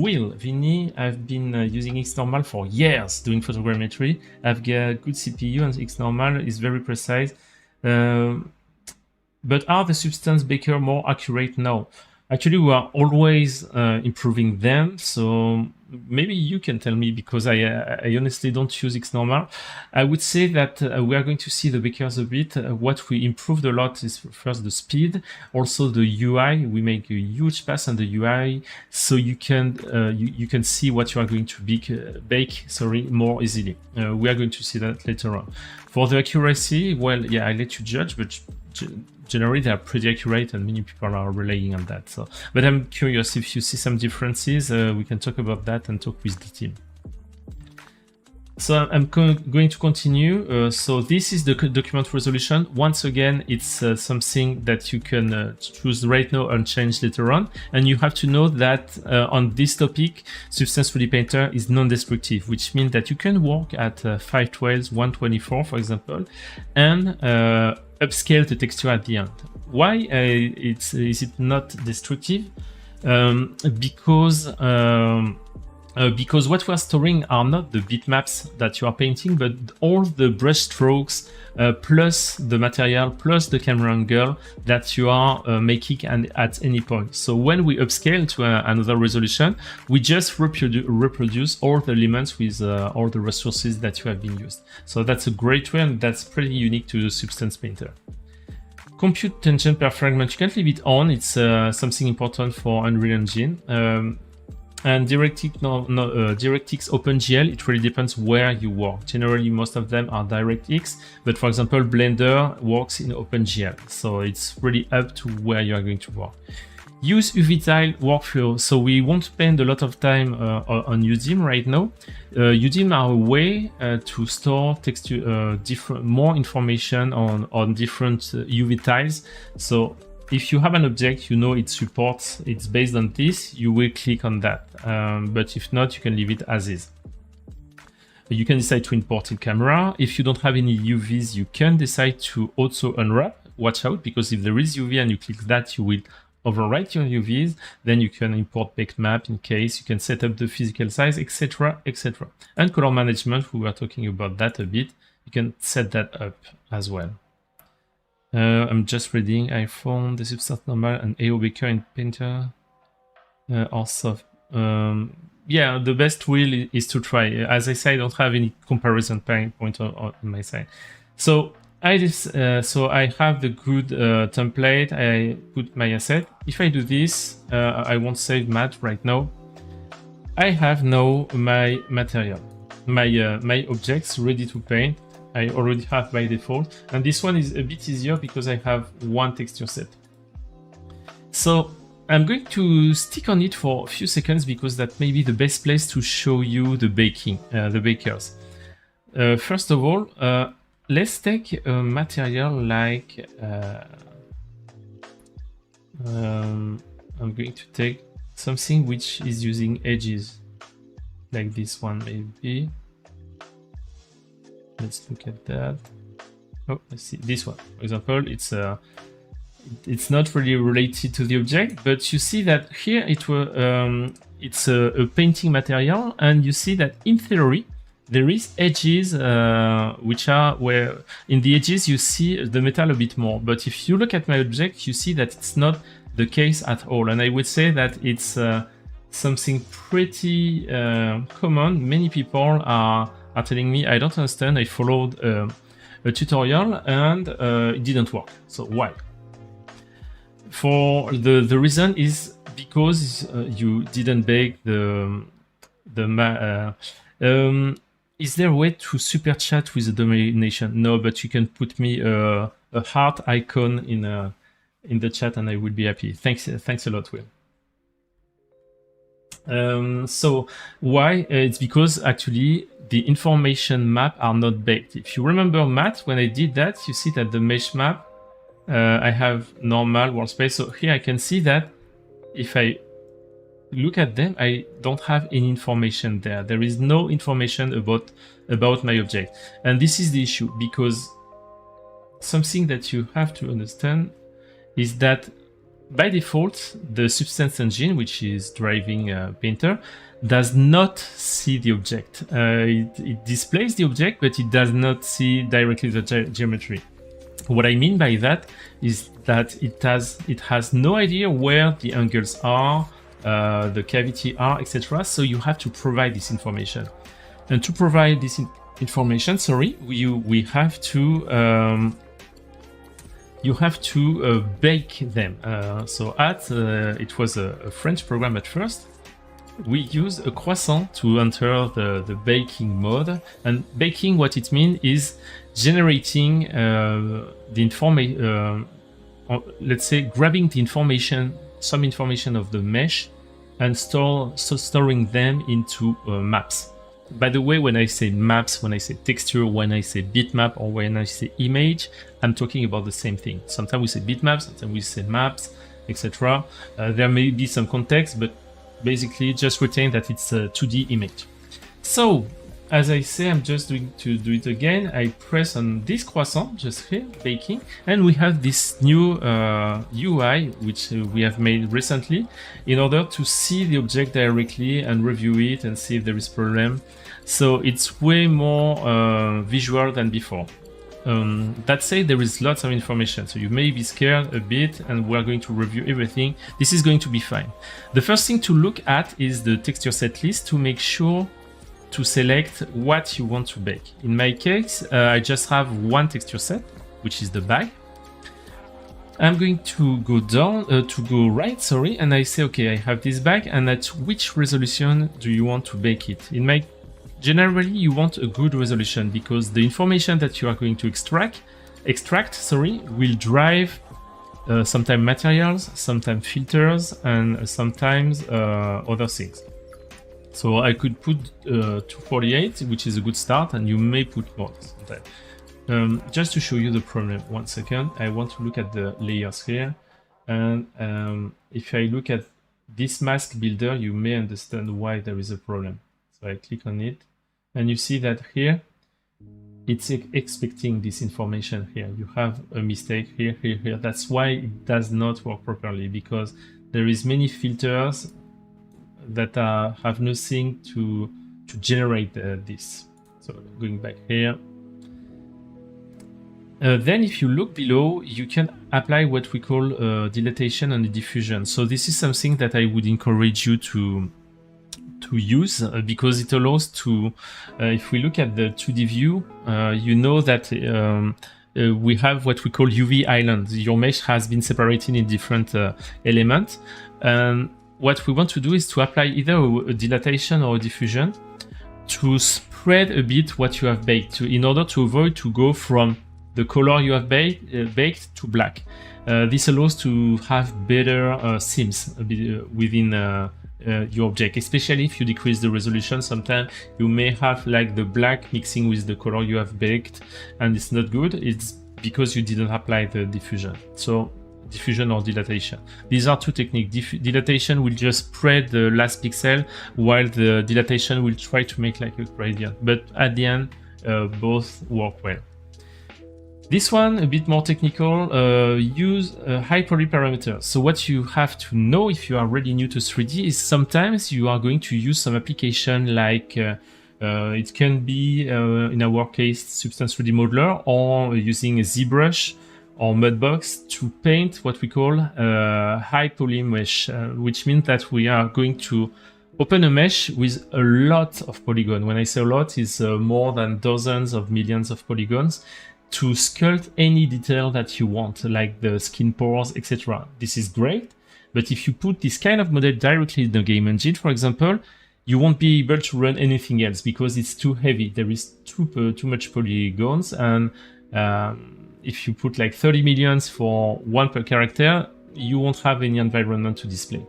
Will. Vinny, I've been using XNormal for years doing photogrammetry. I've got good CPU and XNormal is very precise. But are the substance baker more accurate now? Actually, we are always improving them. So maybe you can tell me, because I honestly don't use XNormal. I would say that we are going to see the bakers a bit. What we improved a lot is first the speed, also the UI. We make a huge pass on the UI, so you can see what you are going to bake more easily. We are going to see that later on. For the accuracy, well, yeah, I let you judge, but generally they are pretty accurate and many people are relying on that. So, but I'm curious if you see some differences, we can talk about that and talk with the team. So I'm going to continue. So this is the document resolution. Once again, it's something that you can choose right now and change later on. And you have to know that on this topic, Substance 3D Painter is non-destructive, which means that you can work at 512, 124, for example, and upscale the texture at the end. Why is it not destructive? Because what we are storing are not the bitmaps that you are painting, but all the brush strokes plus the material plus the camera angle that you are making at any point. So when we upscale to another resolution, we just reproduce all the elements with all the resources that you have been used. So that's a great way, and that's pretty unique to the Substance Painter. Compute tangent per fragment, you can't leave it on. It's something important for Unreal Engine. And DirectX OpenGL, it really depends where you work. Generally, most of them are DirectX, but for example, Blender works in OpenGL. So it's really up to where you are going to work. Use UV tile workflow. So we won't spend a lot of time on UDIM right now. UDIM are a way to store texture, more information on different UV tiles. So if you have an object, you know it supports, it's based on this, you will click on that. But if not, you can leave it as is. You can decide to import in camera. If you don't have any UVs, you can decide to auto unwrap. Watch out, because if there is UV and you click that, you will overwrite your UVs, then you can import baked map in case, you can set up the physical size, etc., etc. And color management, we were talking about that a bit, you can set that up as well. I'm just reading, I found the substance normal and AO Baker in Painter are soft. Yeah, the best will is to try. As I say, I don't have any comparison point on my side. So I have the good template. I put my asset. If I do this, I won't save matte right now. I have now my material, my objects ready to paint. I already have by default, and this one is a bit easier because I have one texture set. So I'm going to stick on it for a few seconds because that may be the best place to show you the baking, the bakers. First of all, let's take a material like I'm going to take something which is using edges, like this one maybe. Let's look at that. Oh, let's see this one. For example, it's not really related to the object, but you see that here it's a painting material, and you see that in theory there is edges which are where in the edges you see the metal a bit more. But if you look at my object, you see that it's not the case at all, and I would say that it's something pretty common. Many people are telling me, I don't understand, I followed a tutorial and it didn't work. So why? For the reason is because you didn't bake is there a way to super chat with the domination? No, but you can put me a heart icon in the chat and I will be happy. Thanks a lot, Will. So why? It's because actually the information map are not baked. If you remember matte, when I did that, you see that the mesh map, I have normal world space. So here I can see that if I look at them, I don't have any information there. There is no information about my object. And this is the issue, because something that you have to understand is that by default, the Substance engine, which is driving Painter, does not see the object. It displays the object, but it does not see directly the geometry. What I mean by that is that it has no idea where the angles are, the cavity are, etc. So you have to provide this information. And to provide this information, we have to you have to bake them. It was a French program at first. We use a croissant to enter the baking mode. And baking, what it means is generating the information, let's say grabbing the information, some information of the mesh, and storing them into maps. By the way, when I say maps, when I say texture, when I say bitmap, or when I say image, I'm talking about the same thing. Sometimes we say bitmaps, sometimes we say maps, etc. There may be some context, but basically just retain that it's a 2D image. So, as I say, I'm just going to do it again. I press on this croissant, just here, baking, and we have this new UI, which we have made recently, in order to see the object directly and review it and see if there is problem. So it's way more visual than before. That said, there is lots of information, so you may be scared a bit, and we're going to review everything. This is going to be fine. The first thing to look at is the texture set list to make sure to select what you want to bake. In my case, I just have one texture set, which is the bag. I'm going to go down, to go right, sorry, and I say, okay, I have this bag, and at which resolution do you want to bake it? Generally, you want a good resolution because the information that you are going to extract, will drive sometimes materials, sometimes filters, and sometimes other things. So I could put 248, which is a good start, and you may put more sometimes. Just to show you the problem, 1 second, I want to look at the layers here. And if I look at this mask builder, you may understand why there is a problem. So I click on it, and you see that here, it's expecting this information here. You have a mistake here, here, here. That's why it does not work properly, because there is many filters that have nothing to generate this. So going back here. Then if you look below, you can apply what we call dilatation and diffusion. So this is something that I would encourage you to use because it allows to, if we look at the 2D view, you know that we have what we call UV islands. Your mesh has been separated in different elements. What we want to do is to apply either a dilatation or a diffusion to spread a bit what you have baked in order to avoid to go from the color you have baked to black. This allows to have better seams within your object, especially if you decrease the resolution. Sometimes you may have like the black mixing with the color you have baked and it's not good. It's because you didn't apply the diffusion. So diffusion or dilatation. These are two techniques. Dilatation will just spread the last pixel, while the dilatation will try to make like a gradient. But at the end, both work well. This one, a bit more technical, use high poly parameters. So what you have to know if you are really new to 3D is sometimes you are going to use some application like it can be, in our case, Substance 3D Modeler, or using a ZBrush or Mudbox to paint what we call high poly mesh, which means that we are going to open a mesh with a lot of polygons. When I say a lot, it's more than dozens of millions of polygons, to sculpt any detail that you want, like the skin pores, etc. This is great, but if you put this kind of model directly in the game engine, for example, you won't be able to run anything else because it's too heavy. There is too much polygons, and if you put like 30 millions for one per character, you won't have any environment to display.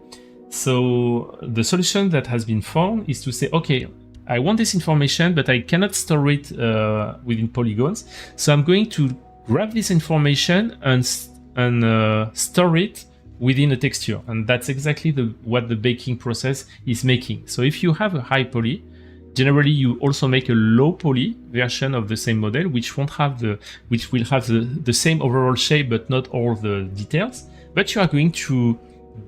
So the solution that has been found is to say, okay, I want this information, but I cannot store it within polygons. So I'm going to grab this information and store it within a texture. And that's exactly what the baking process is making. So if you have a high poly, generally you also make a low poly version of the same model, which will have the same overall shape, but not all the details. But you are going to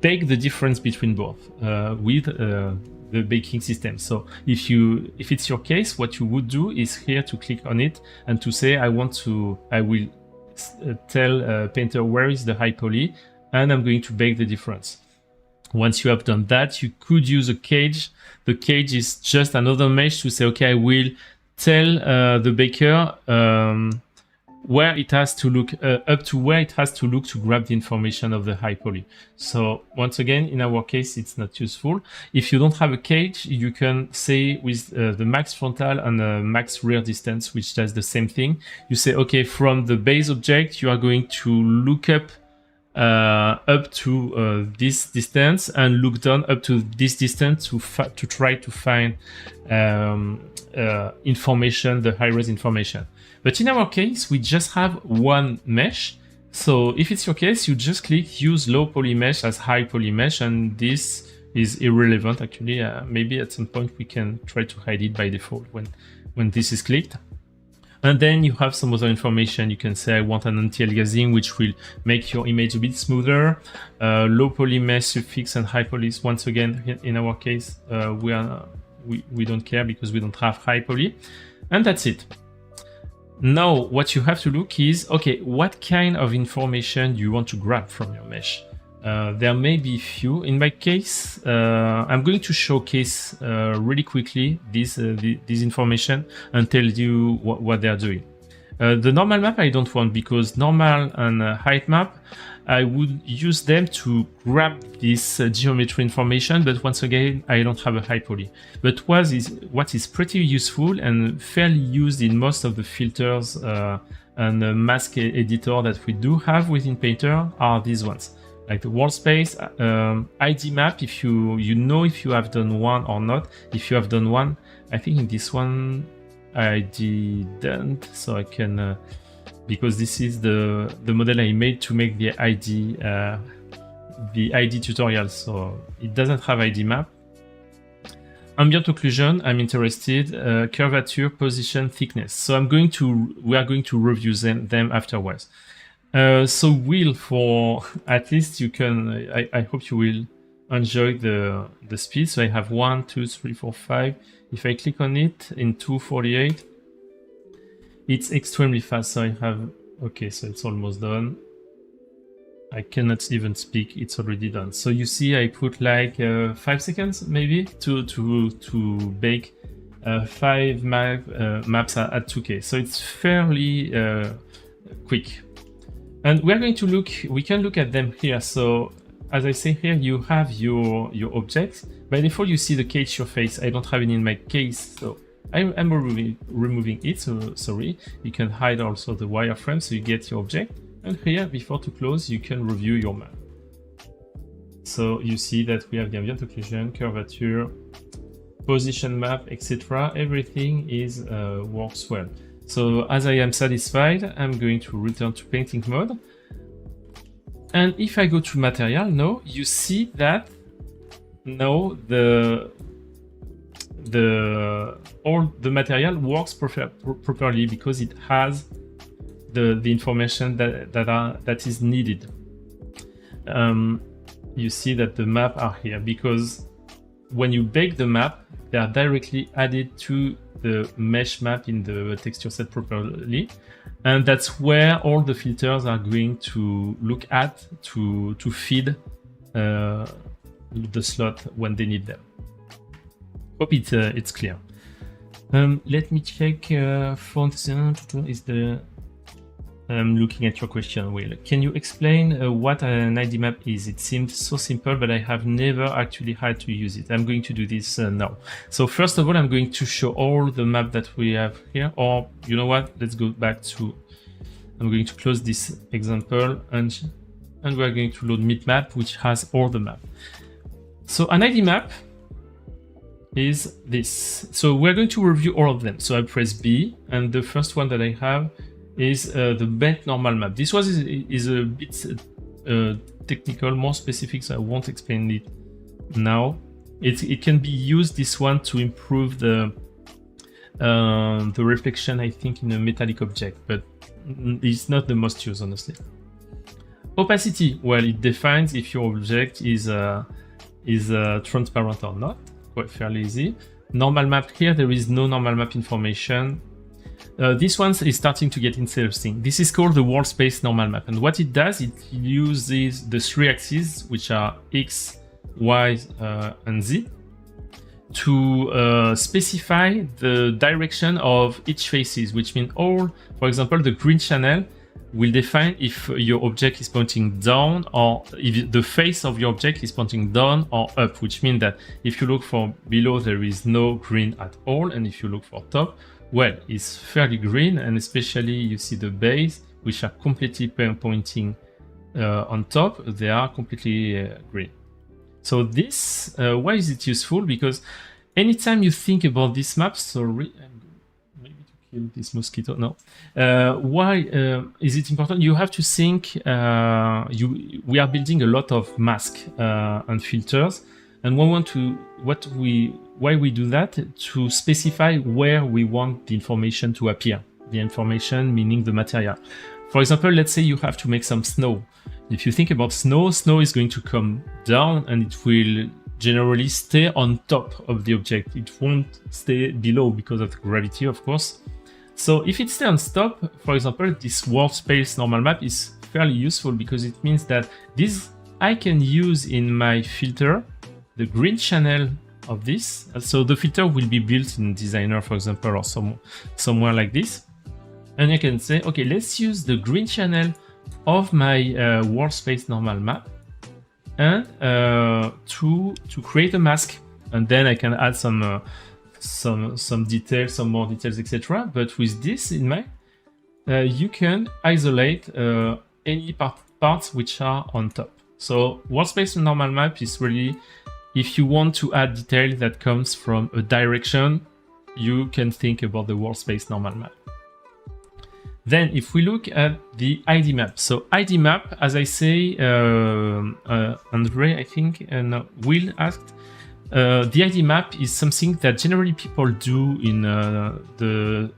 bake the difference between both with the baking system. So if it's your case, what you would do is here to click on it and to say I will tell Painter where is the high poly, and I'm going to bake the difference. Once you have done that, you could use a cage. The cage is just another mesh to say, okay, I will tell the baker where it has to look, up to where it has to look to grab the information of the high poly. So once again, in our case, it's not useful. If you don't have a cage, you can say with the max frontal and the max rear distance, which does the same thing. You say, okay, from the base object, you are going to look up to this distance and look down up to this distance to try to find information, the high-res information. But in our case, we just have one mesh. So if it's your case, you just click use low poly mesh as high poly mesh, and this is irrelevant actually. Maybe at some point we can try to hide it by default when this is clicked. And then you have some other information. You can say I want an anti-aliasing, which will make your image a bit smoother. Low poly mesh suffix and high poly. Once again, in our case, we don't care because we don't have high poly. And that's it. Now, what you have to look is, okay, what kind of information do you want to grab from your mesh? There may be a few. In my case, I'm going to showcase really quickly this information and tell you what they're doing. The normal map I don't want, because normal and height map, I would use them to grab this geometry information, but once again, I don't have a high poly. But what is pretty useful and fairly used in most of the filters and the mask editor that we do have within Painter are these ones. Like the world space, ID map, if you know if you have done one or not. If you have done one, I think in this one I didn't, so I can because this is the model I made to make the ID tutorial, so it doesn't have ID map. ambient occlusion, I'm interested, curvature, position, thickness. So we are going to review them afterwards. So Will, for at least you can, I hope you will enjoy the speed. So I have 1, 2, 3, 4, 5. If I click on it in 248, it's extremely fast. So I have, okay, so it's almost done. I cannot even speak, it's already done. So you see I put like 5 seconds maybe to bake 5 maps at 2K. So it's fairly quick. And we can look at them here. So as I say here, you have your objects. By default, you see the cage surface. I don't have it in my case, so I'm removing it, so sorry. You can hide also the wireframe, so you get your object. And here, before to close, you can review your map. So you see that we have the ambient occlusion, curvature, position map, etc. Everything is works well. So as I am satisfied, I'm going to return to painting mode. And if I go to material now, you see that now all the material works properly because it has the information that is needed. You see that the map are here because when you bake the map, they are directly added to the mesh map in the TextureSet properly, and that's where all the filters are going to look at to feed the slot when they need them. Hope it's clear. Let me check font is the I'm looking at your question, Will. Can you explain what an ID map is? It seems so simple, but I have never actually had to use it. I'm going to do this now. So first of all, I'm going to show all the map that we have here. Or you know what? Let's go back to. I'm going to close this example and we're going to load mid map, which has all the map. So an ID map is this. So we're going to review all of them. So I press B, and the first one that I have is the bent normal map. This was is a bit technical, more specific, so I won't explain it now. It can be used, this one, to improve the reflection, I think, in a metallic object, but it's not the most used, honestly. Opacity, well, it defines if your object is transparent or not. Quite fairly easy. Normal map, here there is no normal map information. This one is starting to get interesting. This is called the world space normal map, and what it does, it uses the 3 axes, which are X, Y, and Z, to specify the direction of each faces, which means all, for example, the green channel will define if your object is pointing down or if the face of your object is pointing down or up, which means that if you look for below, there is no green at all, and if you look for top, well, it's fairly green, and especially you see the base, which are completely pointing on top, they are completely green. So this, why is it useful? Because anytime you think about this map, sorry, maybe to kill this mosquito, no. Why is it important? You have to think, we are building a lot of masks and filters, and we want to, why we do that? To specify where we want the information to appear. The information meaning the material. For example, let's say you have to make some snow. If you think about snow, snow is going to come down and it will generally stay on top of the object. It won't stay below because of the gravity, of course. So if it stays on top, for example, this world space normal map is fairly useful because it means that this I can use in my filter, the green channel of this. So the filter will be built in Designer, for example, or somewhere like this. And I can say, okay, let's use the green channel of my world space normal map and to create a mask. And then I can add some details, some more details, etc. But with this in mind, you can isolate any parts which are on top. So world space normal map is really, if you want to add detail that comes from a direction, you can think about the world space normal map. Then if we look at the ID map, so ID map, as I say, Andre, I think, and Will asked, the ID map is something that generally people do in the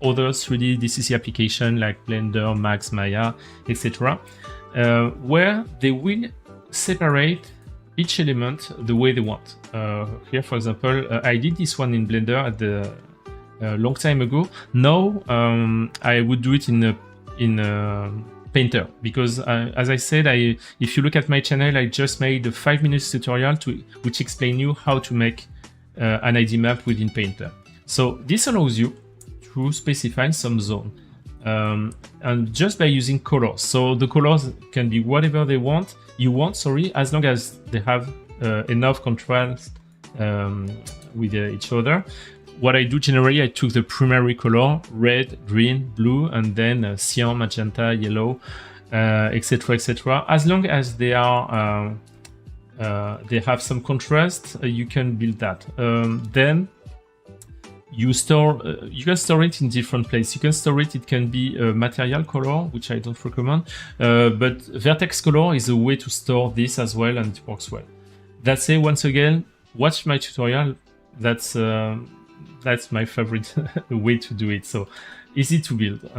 other 3D DCC application like Blender, Max, Maya, etc., where they will separate each element the way they want. Here, for example, I did this one in Blender at the long time ago. Now I would do it in Painter, because as I said, if you look at my channel, I just made a 5-minute tutorial which explain you how to make an ID map within Painter. So this allows you to specify some zone, and just by using colors. So the colors can be whatever you want, as long as they have enough contrast with each other. What I do generally, I took the primary color, red, green, blue, and then cyan, magenta, yellow, etc., etc. As long as they are they have some contrast, you can build that. Then you can store it in different places. You can store it. It can be a material color, which I don't recommend, but vertex color is a way to store this as well, and it works well. That's it. Once again, watch my tutorial. That's my favorite way to do it. So easy to build.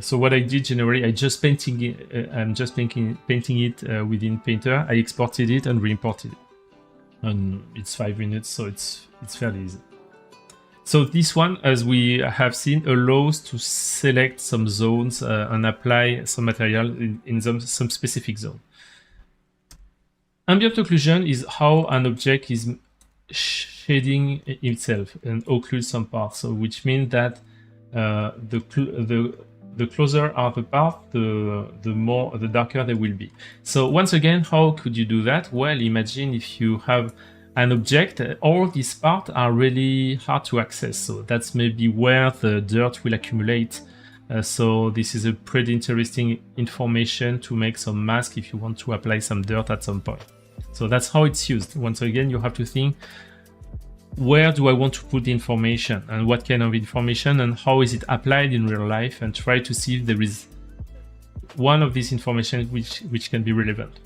So what I did generally, I'm just painting it within Painter. I exported it and re-imported it, and it's 5 minutes, so it's fairly easy. So this one, as we have seen, allows to select some zones and apply some material in some specific zone. Ambient occlusion is how an object is shading itself and occlude some parts, so which means that the closer are the part, the darker they will be. So once again, how could you do that? Well, imagine if you have an object, all these parts are really hard to access. So that's maybe where the dirt will accumulate. So this is a pretty interesting information to make some mask if you want to apply some dirt at some point. So that's how it's used. Once again, you have to think, where do I want to put the information, and what kind of information, and how is it applied in real life, and try to see if there is one of these information which can be relevant.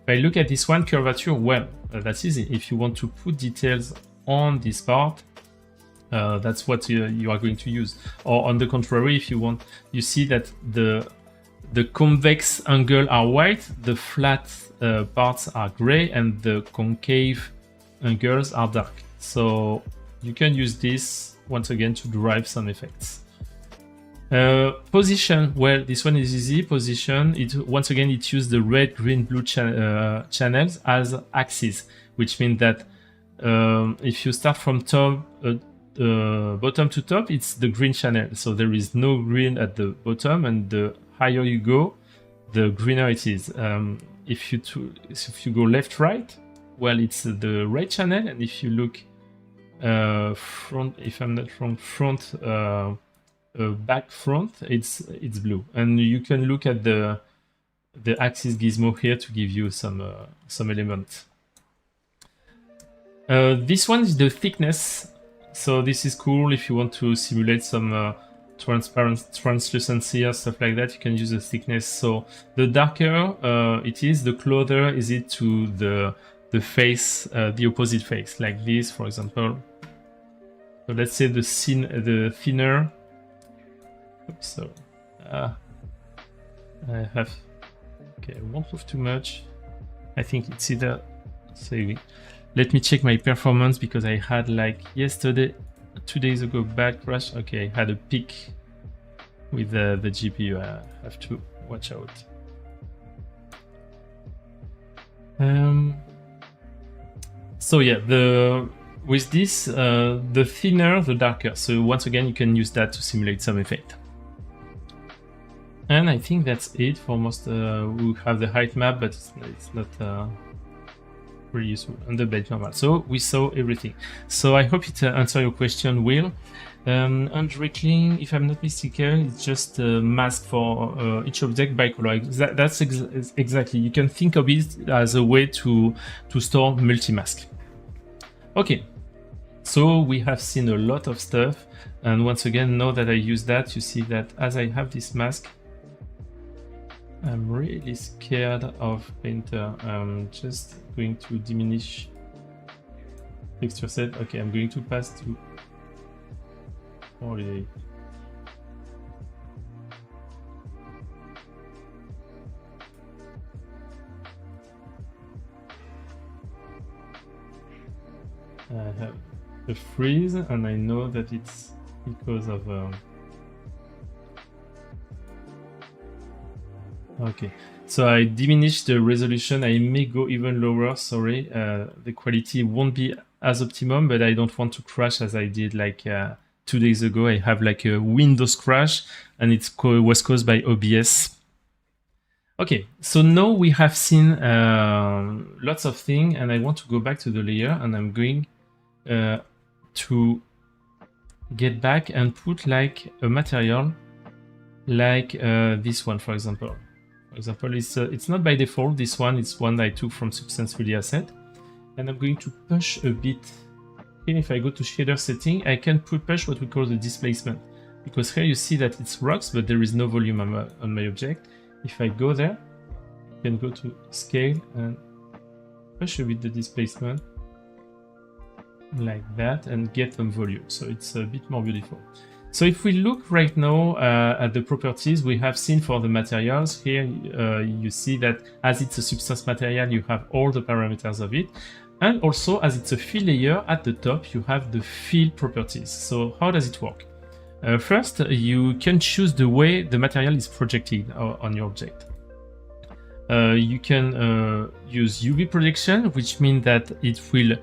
If I look at this one, curvature, well, that's easy. If you want to put details on this part, that's what you are going to use. Or on the contrary, if you want, you see that the convex angle are white, the flat parts are gray, and the concave angles are dark. So you can use this once again to derive some effects. Position, well, this one is easy. Position, once again, it uses the red, green, blue channels as axes, which means that if you start from bottom to top, it's the green channel. So there is no green at the bottom, and the higher you go, the greener it is. If you go left, right, well, it's the red channel, and if you look front, if I'm not wrong, front, back, front, it's blue. And you can look at the axis gizmo here to give you some element. This one is the thickness. So this is cool if you want to simulate some translucency or stuff like that. You can use the thickness. So the darker it is, the closer is it to the face, the opposite face, like this, for example. So let's say the thinner. Oops, so I won't move too much. I think it's either. Say, let me check my performance, because I had, like, yesterday, 2 days ago, bad crash. Okay, I had a peak with the GPU. I have to watch out. So yeah, with this, the thinner, the darker. So once again, you can use that to simulate some effect. And I think that's it for most. We have the height map, but it's not really useful. And the blade normal. So we saw everything. So I hope it answers your question, Will. Unwrinkling, if I'm not mistaken, it's just a mask for each object by color. That's exactly. You can think of it as a way to store multi-mask. Okay, so we have seen a lot of stuff, and once again, now that I use that, you see that as I have this mask, I'm really scared of Painter. I'm just going to diminish TextureSet. Okay, I'm going to pass to 48. I have a freeze, and I know that it's because of okay, so I diminished the resolution. I may go even lower, sorry. The quality won't be as optimum, but I don't want to crash as I did like 2 days ago. I have like a Windows crash, and it was caused by OBS. Okay, so now we have seen lots of things, and I want to go back to the layer, and I'm going to get back and put like a material like this one, for example. For example, it's not by default, this one, it's one I took from Substance 3D asset. And I'm going to push a bit. Here, if I go to shader setting, I can push what we call the displacement. Because here you see that it's rocks, but there is no volume on my object. If I go there, I can go to scale and push a bit the displacement like that and get some volume. So it's a bit more beautiful. So if we look right now at the properties we have seen for the materials, here you see that as it's a substance material, you have all the parameters of it. And also as it's a fill layer at the top, you have the fill properties. So how does it work? First, you can choose the way the material is projected on your object. You can use UV projection, which means that it will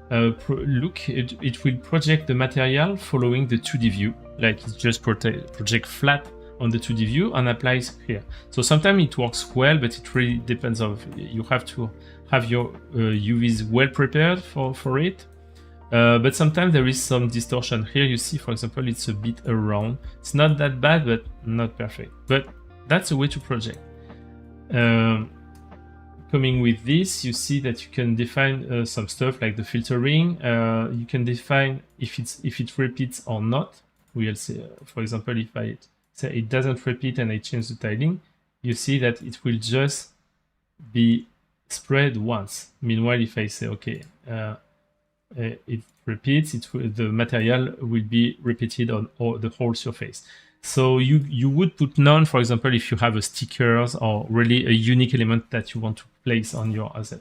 it will project the material following the 2D view, like it just project flat on the 2D view and applies here. So sometimes it works well, but it really depends on, you have to have your UVs well prepared for it. But sometimes there is some distortion. Here you see, for example, it's a bit around. It's not that bad, but not perfect. But that's a way to project. Coming with this, you see that you can define some stuff like the filtering. You can define if it repeats or not. We'll see, for example, if I say it doesn't repeat and I change the tiling, you see that it will just be spread once. Meanwhile, if I say, okay, it repeats, the material will be repeated on the whole surface. So you would put none, for example, if you have a stickers or really a unique element that you want to place on your asset.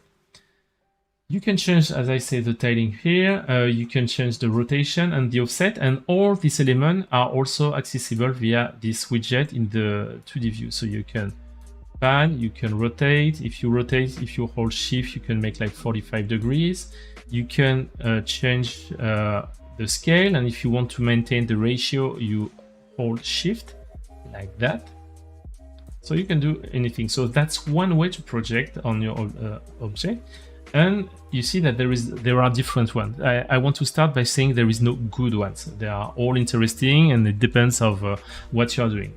You can change, as I say, the tiling here. You can change the rotation and the offset, and all these elements are also accessible via this widget in the 2D view. So you can pan, you can rotate. If you hold shift, you can make like 45 degrees. You can change the scale, and if you want to maintain the ratio, you hold shift like that. So you can do anything. So that's one way to project on your object. And you see that there are different ones. I want to start by saying there is no good ones. They are all interesting, and it depends of what you are doing.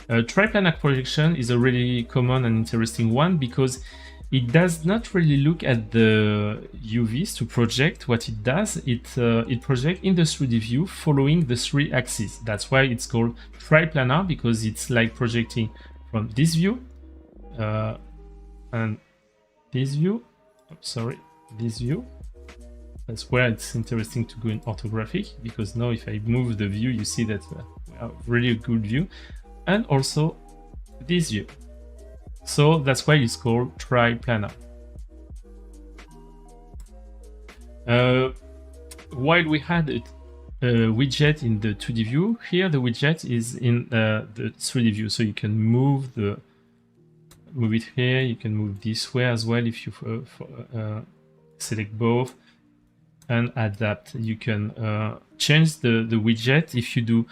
Triplanar projection is a really common and interesting one because it does not really look at the UVs to project. What it does, it projects in the 3D view following the 3 axes. That's why it's called triplanar, because it's like projecting from this view and this view. Sorry, this view. That's where it's interesting to go in orthographic, because now if I move the view, you see that we have really a good view, and also this view. So that's why it's called triplanar. While we had a widget in the 2D view, here the widget is in the 3D view. So you can move it here, you can move this way as well if you select both and adapt. You can change the widget. If you do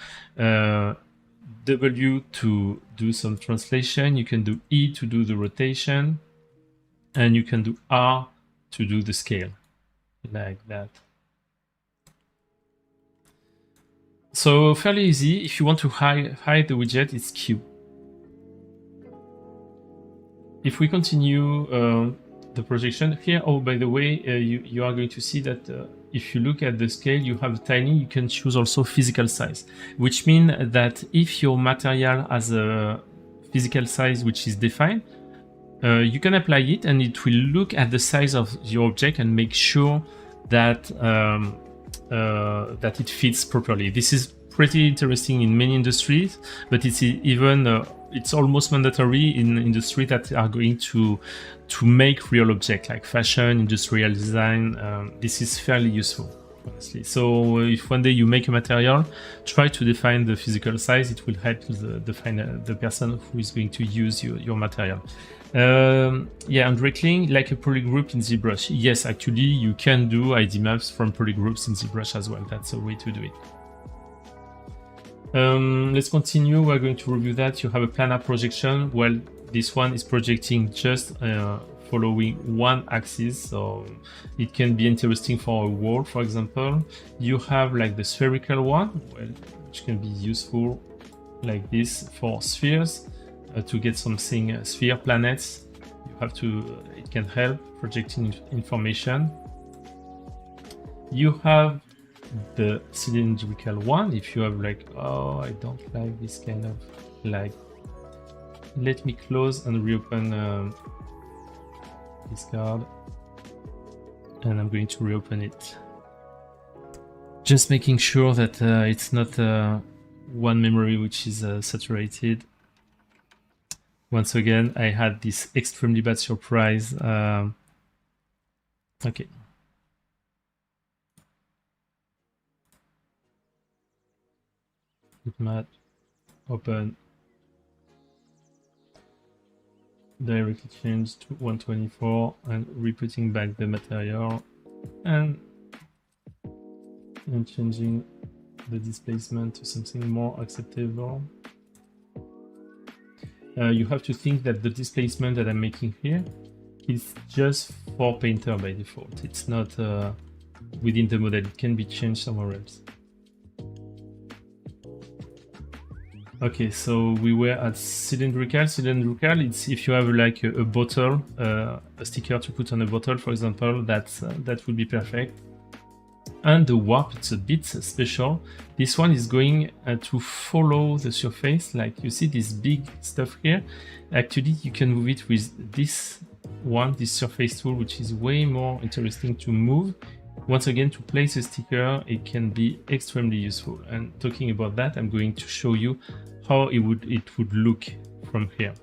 W to do some translation, you can do E to do the rotation, and you can do R to do the scale, like that. So fairly easy. If you want to hide the widget, it's Q. If we continue the projection here, oh, by the way, you are going to see that if you look at the scale, you have tiling, you can choose also physical size, which means that if your material has a physical size which is defined, you can apply it and it will look at the size of your object and make sure that that it fits properly. This is pretty interesting in many industries, but it's even it's almost mandatory in industries that are going to make real objects like fashion, industrial design. This is fairly useful, honestly. So if one day you make a material, try to define the physical size. It will help define the person who is going to use your material. Yeah, and reclink like a polygroup in ZBrush. Yes, actually you can do ID maps from polygroups in ZBrush as well. That's a way to do it. Let's continue. We're going to review that. You have a planar projection. Well, this one is projecting just following one axis, so it can be interesting for a wall, for example. You have like the spherical one, well, which can be useful like this for spheres. To get something sphere planets, you have to, it can help projecting information. You have the cylindrical one. If you have like, oh, I don't like this kind of like, let me close and reopen this card, and I'm going to reopen it, just making sure that it's not one memory which is saturated. Once again, I had this extremely bad surprise. Okay. Bitmap, open. Directly change to 124 and re-putting back the material and changing the displacement to something more acceptable. You have to think that the displacement that I'm making here is just for Painter by default. It's not within the model. It can be changed somewhere else. Okay, so we were at cylindrical. Cylindrical, it's if you have like a bottle, a sticker to put on a bottle, for example, that would be perfect. And the warp, it's a bit special. This one is going to follow the surface. Like you see this big stuff here. Actually, you can move it with this one, this surface tool, which is way more interesting to move. Once again, to place a sticker, it can be extremely useful. And talking about that, I'm going to show you how it would look from here.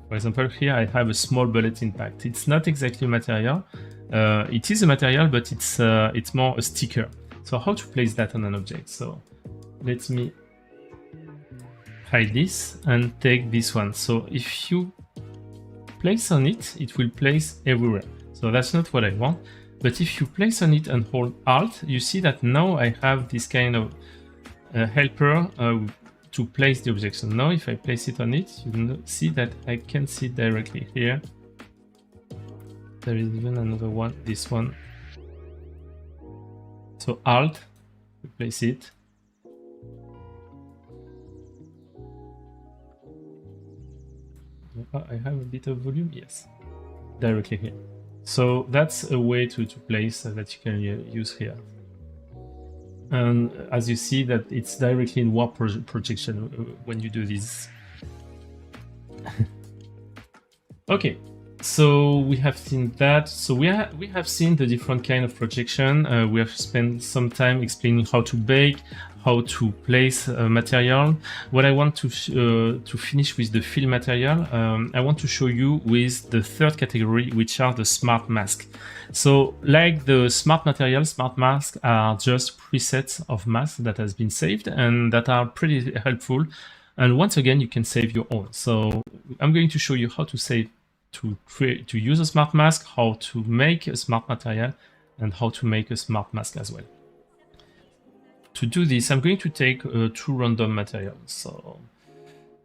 For example, here I have a small bullet impact. It's not exactly material. It is a material, but it's more a sticker. So how to place that on an object? So let me hide this and take this one. So if you place on it, it will place everywhere. So that's not what I want. But if you place on it and hold Alt, you see that now I have this kind of helper to place the object. So now if I place it on it, you can see that I can see it directly here. There is even another one, this one. So Alt, place it. I have a bit of volume, yes, directly here. So that's a way to place that you can use here. And as you see that it's directly in warp projection when you do this. Okay. So we have seen that. So we have seen the different kind of projection. We have spent some time explaining how to bake, how to place material. What I want to finish with the fill material, I want to show you with the third category, which are the smart masks. So like the smart material, smart masks are just presets of masks that has been saved and that are pretty helpful. And once again, you can save your own. So I'm going to show you how to save, to use a smart mask, how to make a smart material, and how to make a smart mask as well. To do this, I'm going to take two random materials. So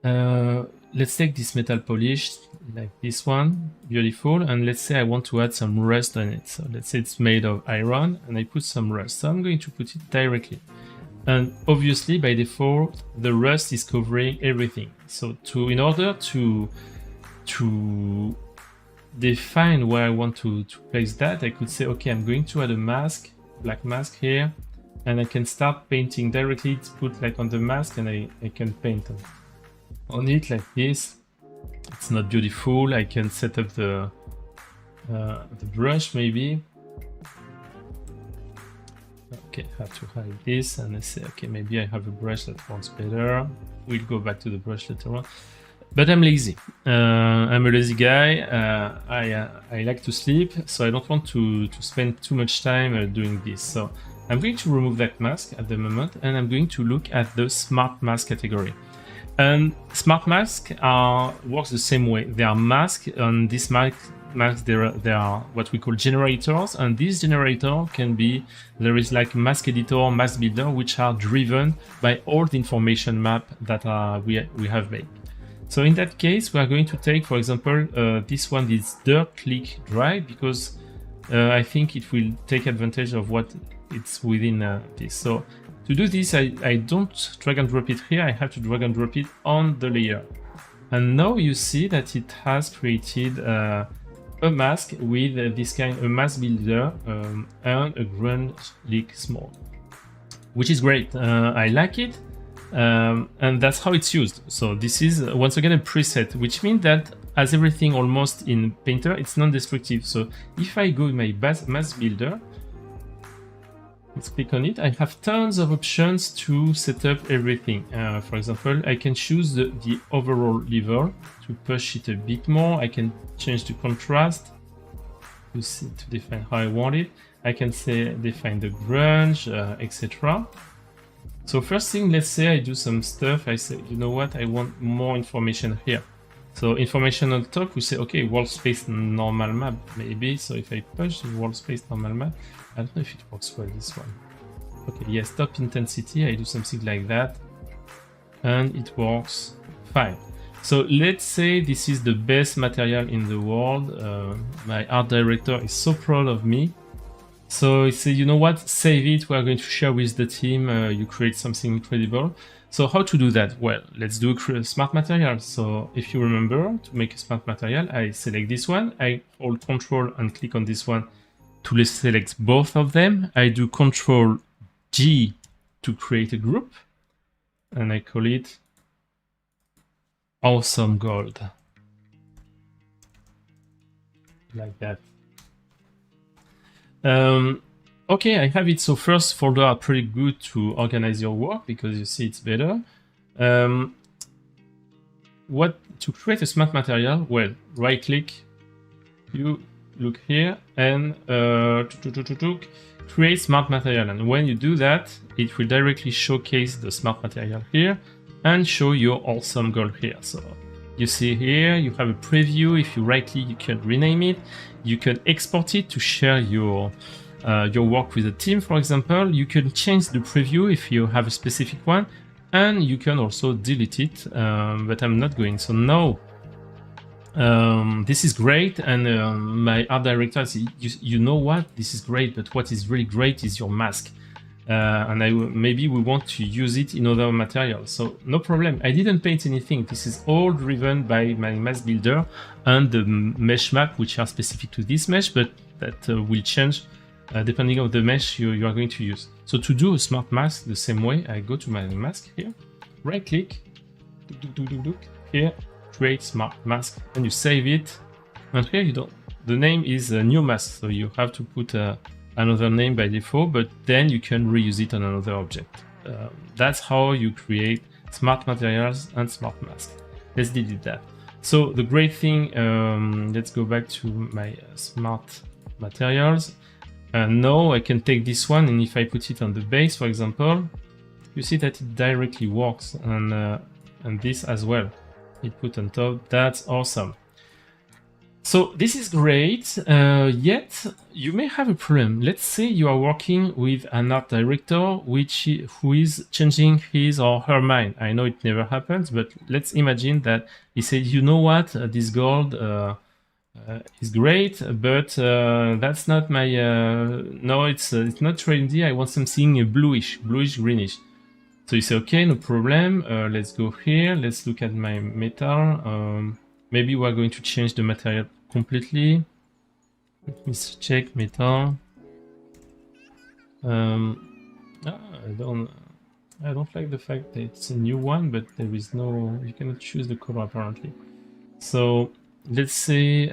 let's take this metal polish, like this one, beautiful, and let's say I want to add some rust on it. So let's say it's made of iron, and I put some rust. So I'm going to put it directly. And obviously, by default, the rust is covering everything. So in order to define where I want to place that, I could say, okay, I'm going to add a mask, black mask here, and I can start painting directly. To put like on the mask, and I can paint on it like this. It's not beautiful. I can set up the brush maybe, okay, I have to hide this, and I say, okay, maybe I have a brush that works better. We'll go back to the brush later on. But I'm lazy. I'm a lazy guy. I like to sleep, so I don't want to spend too much time doing this. So I'm going to remove that mask at the moment, and I'm going to look at the smart mask category. And smart masks works the same way. They are masks, and these masks they are what we call generators, and this generator can be, there is like mask editor, mask builder, which are driven by all the information map that we have made. So in that case, we are going to take, for example, this one is dirt, click, drag, because I think it will take advantage of what it's within this. So to do this, I don't drag and drop it here, I have to drag and drop it on the layer. And now you see that it has created a mask with this kind of mask builder and a ground leak small, which is great. I like it. And that's how it's used. So this is once again a preset, which means that as everything almost in Painter, it's non-destructive. So if I go in my mask builder, let's click on it, I have tons of options to set up everything. For example, I can choose the overall level to push it a bit more. I can change the contrast to define how I want it. I can say define the grunge, etc. So first thing, let's say I do some stuff. I say, you know what, I want more information here. So information on top, we say, okay, world space normal map, maybe. So if I push the world space normal map, I don't know if it works well, this one. Okay, yes, top intensity, I do something like that. And it works fine. So let's say this is the best material in the world. My art director is so proud of me. So he said, you know what, save it, we are going to share with the team, you create something incredible. So how to do that? Well, let's do a smart material. So if you remember, to make a smart material, I select this one, I hold Control and click on this one to select both of them. I do Control G to create a group, and I call it Awesome Gold. Like that. Okay, I have it. So first folder are pretty good to organize your work because you see it's better. What to create a smart material? Well, right click, you look here and create smart material. And when you do that, it will directly showcase the smart material here and show your awesome goal here. So you see here, you have a preview. If you right click, you can rename it. You can export it to share your work with a team, for example. You can change the preview if you have a specific one, and you can also delete it, but I'm not going. So now, this is great, and my art director says, you know what, this is great, but what is really great is your mask. And maybe we want to use it in other materials. So no problem. I didn't paint anything. This is all driven by my mask builder and the mesh map, which are specific to this mesh, but that will change depending on the mesh you are going to use. So to do a smart mask the same way, I go to my mask here, right click, here, create smart mask, and you save it. And here you don't. The name is a new mask, so you have to put another name by default, but then you can reuse it on another object. That's how you create smart materials and smart masks. Let's delete that. So the great thing, let's go back to my smart materials. Now I can take this one, and if I put it on the base, for example, you see that it directly works, and this as well. It put on top. That's awesome. So this is great, yet you may have a problem. Let's say you are working with an art director who is changing his or her mind. I know it never happens, but let's imagine that he said, you know what, this gold is great, but that's not my, no, it's not trendy, I want something bluish, greenish. So you say, okay, no problem, let's go here, let's look at my metal. Maybe we're going to change the material completely. Let me check metal. I don't like the fact that it's a new one, but there is no, you cannot choose the color apparently. So let's say,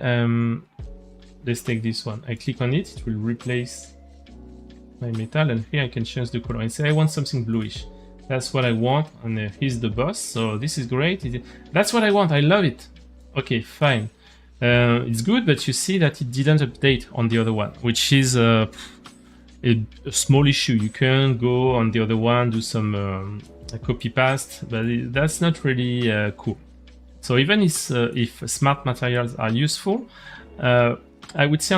let's take this one. I click on it, it will replace my metal, and here I can change the color and say I want something bluish. That's what I want, and here's the boss. So this is great. That's what I want. I love it. Okay, fine. It's good, but you see that it didn't update on the other one, which is a small issue. You can go on the other one, do some copy paste, but that's not really cool. So even if smart materials are useful, I would say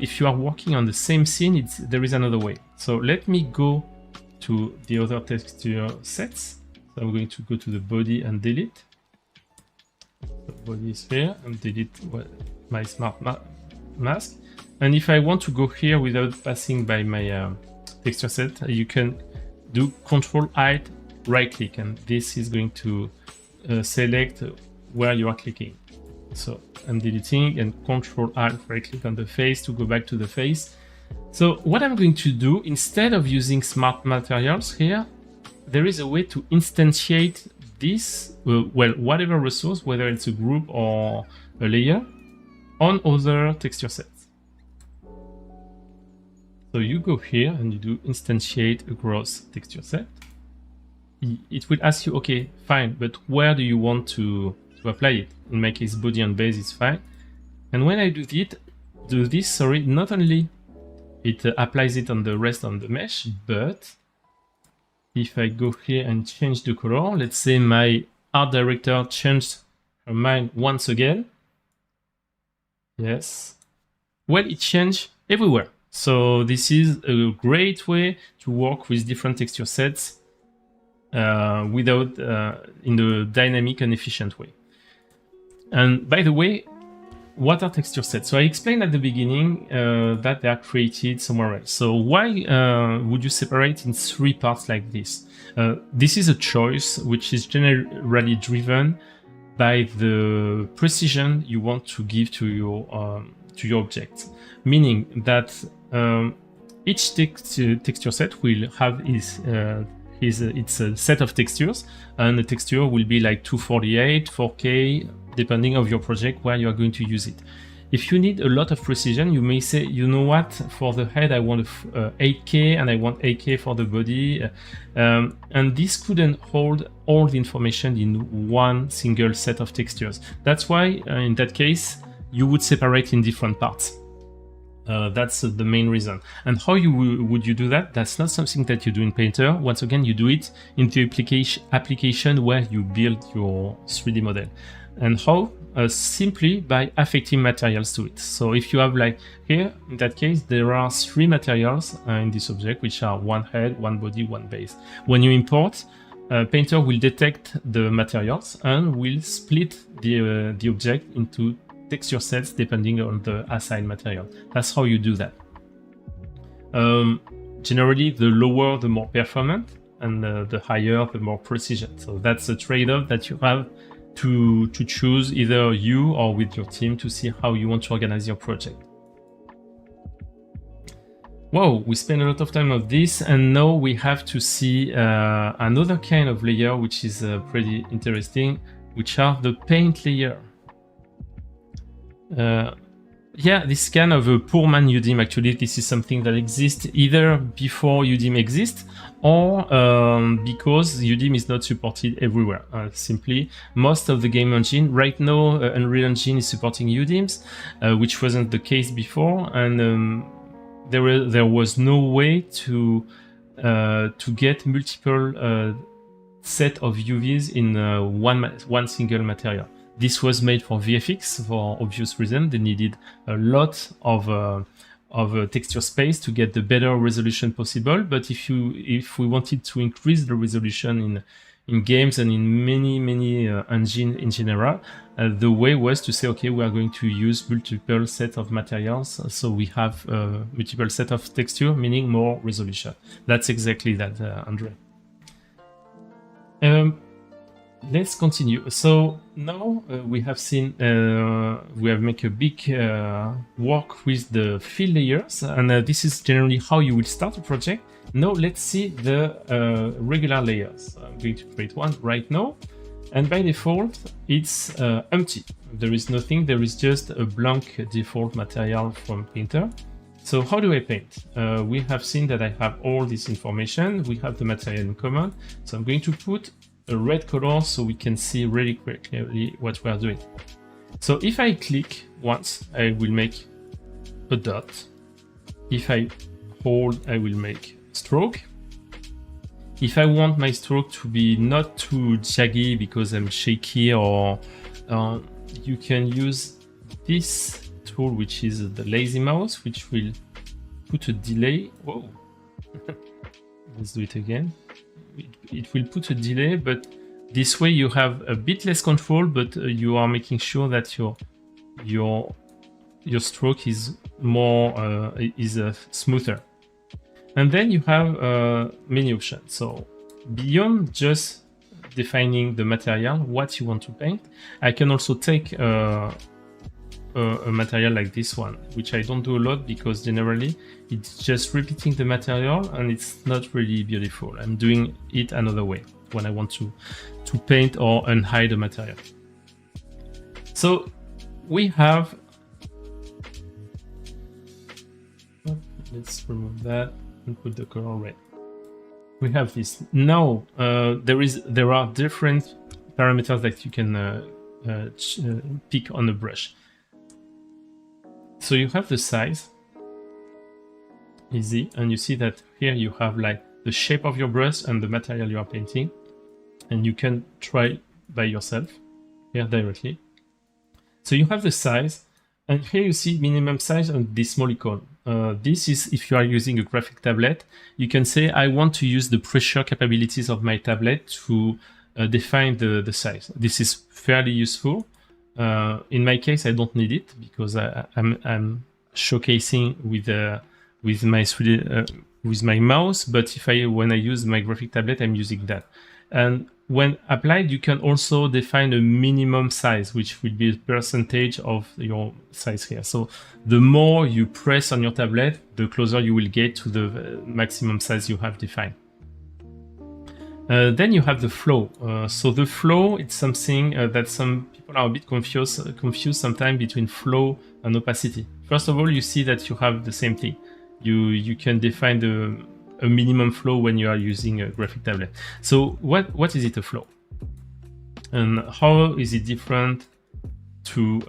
if you are working on the same scene, there is another way. So let me go to the other texture sets. So I'm going to go to the body and delete. The body is here, and delete my smart mask. And if I want to go here without passing by my texture set, you can do Control-Alt, right-click, and this is going to select where you are clicking. So I'm deleting and Control-Alt, right-click on the face to go back to the face. So what I'm going to do, instead of using smart materials here, there is a way to instantiate this, well, whatever resource, whether it's a group or a layer, on other texture sets. So you go here and you do instantiate across texture set. It will ask you, okay, fine, but where do you want to apply it? In my case, body and base is fine. And when I do this, not only it applies it on the rest of the mesh, but if I go here and change the color, let's say my art director changed her mind once again. Yes. Well, it changed everywhere. So this is a great way to work with different texture sets without in a dynamic and efficient way. And by the way, what are texture sets? So I explained at the beginning that they are created somewhere else. So why would you separate in 3 parts like this? This is a choice which is generally driven by the precision you want to give to your object. Meaning that each texture set will have its a set of textures, and the texture will be like 248, 4K, depending on your project where you are going to use it. If you need a lot of precision, you may say, you know what, for the head I want 8K and I want 8K for the body, and this couldn't hold all the information in one single set of textures. That's why in that case you would separate in different parts. That's the main reason. And how would you do that? That's not something that you do in Painter. Once again, you do it in the application where you build your 3D model. And how? Simply by affecting materials to it. So if you have, like here, in that case, there are 3 materials in this object, which are 1 head, 1 body, 1 base. When you import, Painter will detect the materials and will split the object into texture sets depending on the assigned material. That's how you do that. Generally, the lower, the more performant, and the higher, the more precision. So that's a trade-off that you have to choose, either you or with your team, to see how you want to organize your project. Wow, we spent a lot of time on this, and now we have to see another kind of layer which is pretty interesting, which are the paint layer. Yeah, this kind of a poor man UDIM, actually, this is something that exists either before UDIM exists or because UDIM is not supported everywhere. Simply, most of the game engine, right now, Unreal Engine is supporting UDIMs, which wasn't the case before, and there was no way to get multiple set of UVs in one single material. This was made for VFX for obvious reason. They needed a lot of texture space to get the better resolution possible. But if we wanted to increase the resolution in games and in many engines in general, the way was to say, okay, we are going to use multiple set of materials, so we have multiple set of texture, meaning more resolution. That's exactly that, Andre. Let's continue. So now we have seen, we have made a big work with the fill layers, and this is generally how you will start a project. Now let's see the regular layers. I'm going to create one right now, and by default it's empty. There is nothing, there is just a blank default material from Painter. So how do I paint? We have seen that I have all this information. We have the material in common. So I'm going to put a red color so we can see really clearly what we are doing. So if I click once, I will make a dot. If I hold, I will make stroke. If I want my stroke to be not too jaggy because I'm shaky, or you can use this tool, which is the lazy mouse, which will put a delay. Whoa. Let's do it again. It will put a delay, but this way you have a bit less control, but you are making sure that your stroke is more smoother. And then you have many options. So beyond just defining the material, what you want to paint, I can also take a material like this one, which I don't do a lot because generally it's just repeating the material and it's not really beautiful. I'm doing it another way when I want to paint or unhide a material. So we have, let's remove that and put the color red. We have this. Now there are different parameters that you can pick on the brush. So you have the size, easy, and you see that here you have like the shape of your brush and the material you are painting, and you can try by yourself here directly. So you have the size, and here you see minimum size and this small icon. This is if you are using a graphic tablet, you can say I want to use the pressure capabilities of my tablet to define the size. This is fairly useful. In my case, I don't need it because I'm showcasing with my mouse. But when I use my graphic tablet, I'm using that. And when applied, you can also define a minimum size, which will be a percentage of your size here. So the more you press on your tablet, the closer you will get to the maximum size you have defined. Then you have the flow. So the flow, it's something that some people are a bit confused sometimes between flow and opacity. First of all, you see that you have the same thing. You can define a minimum flow when you are using a graphic tablet. So what is it, a flow? And how is it different to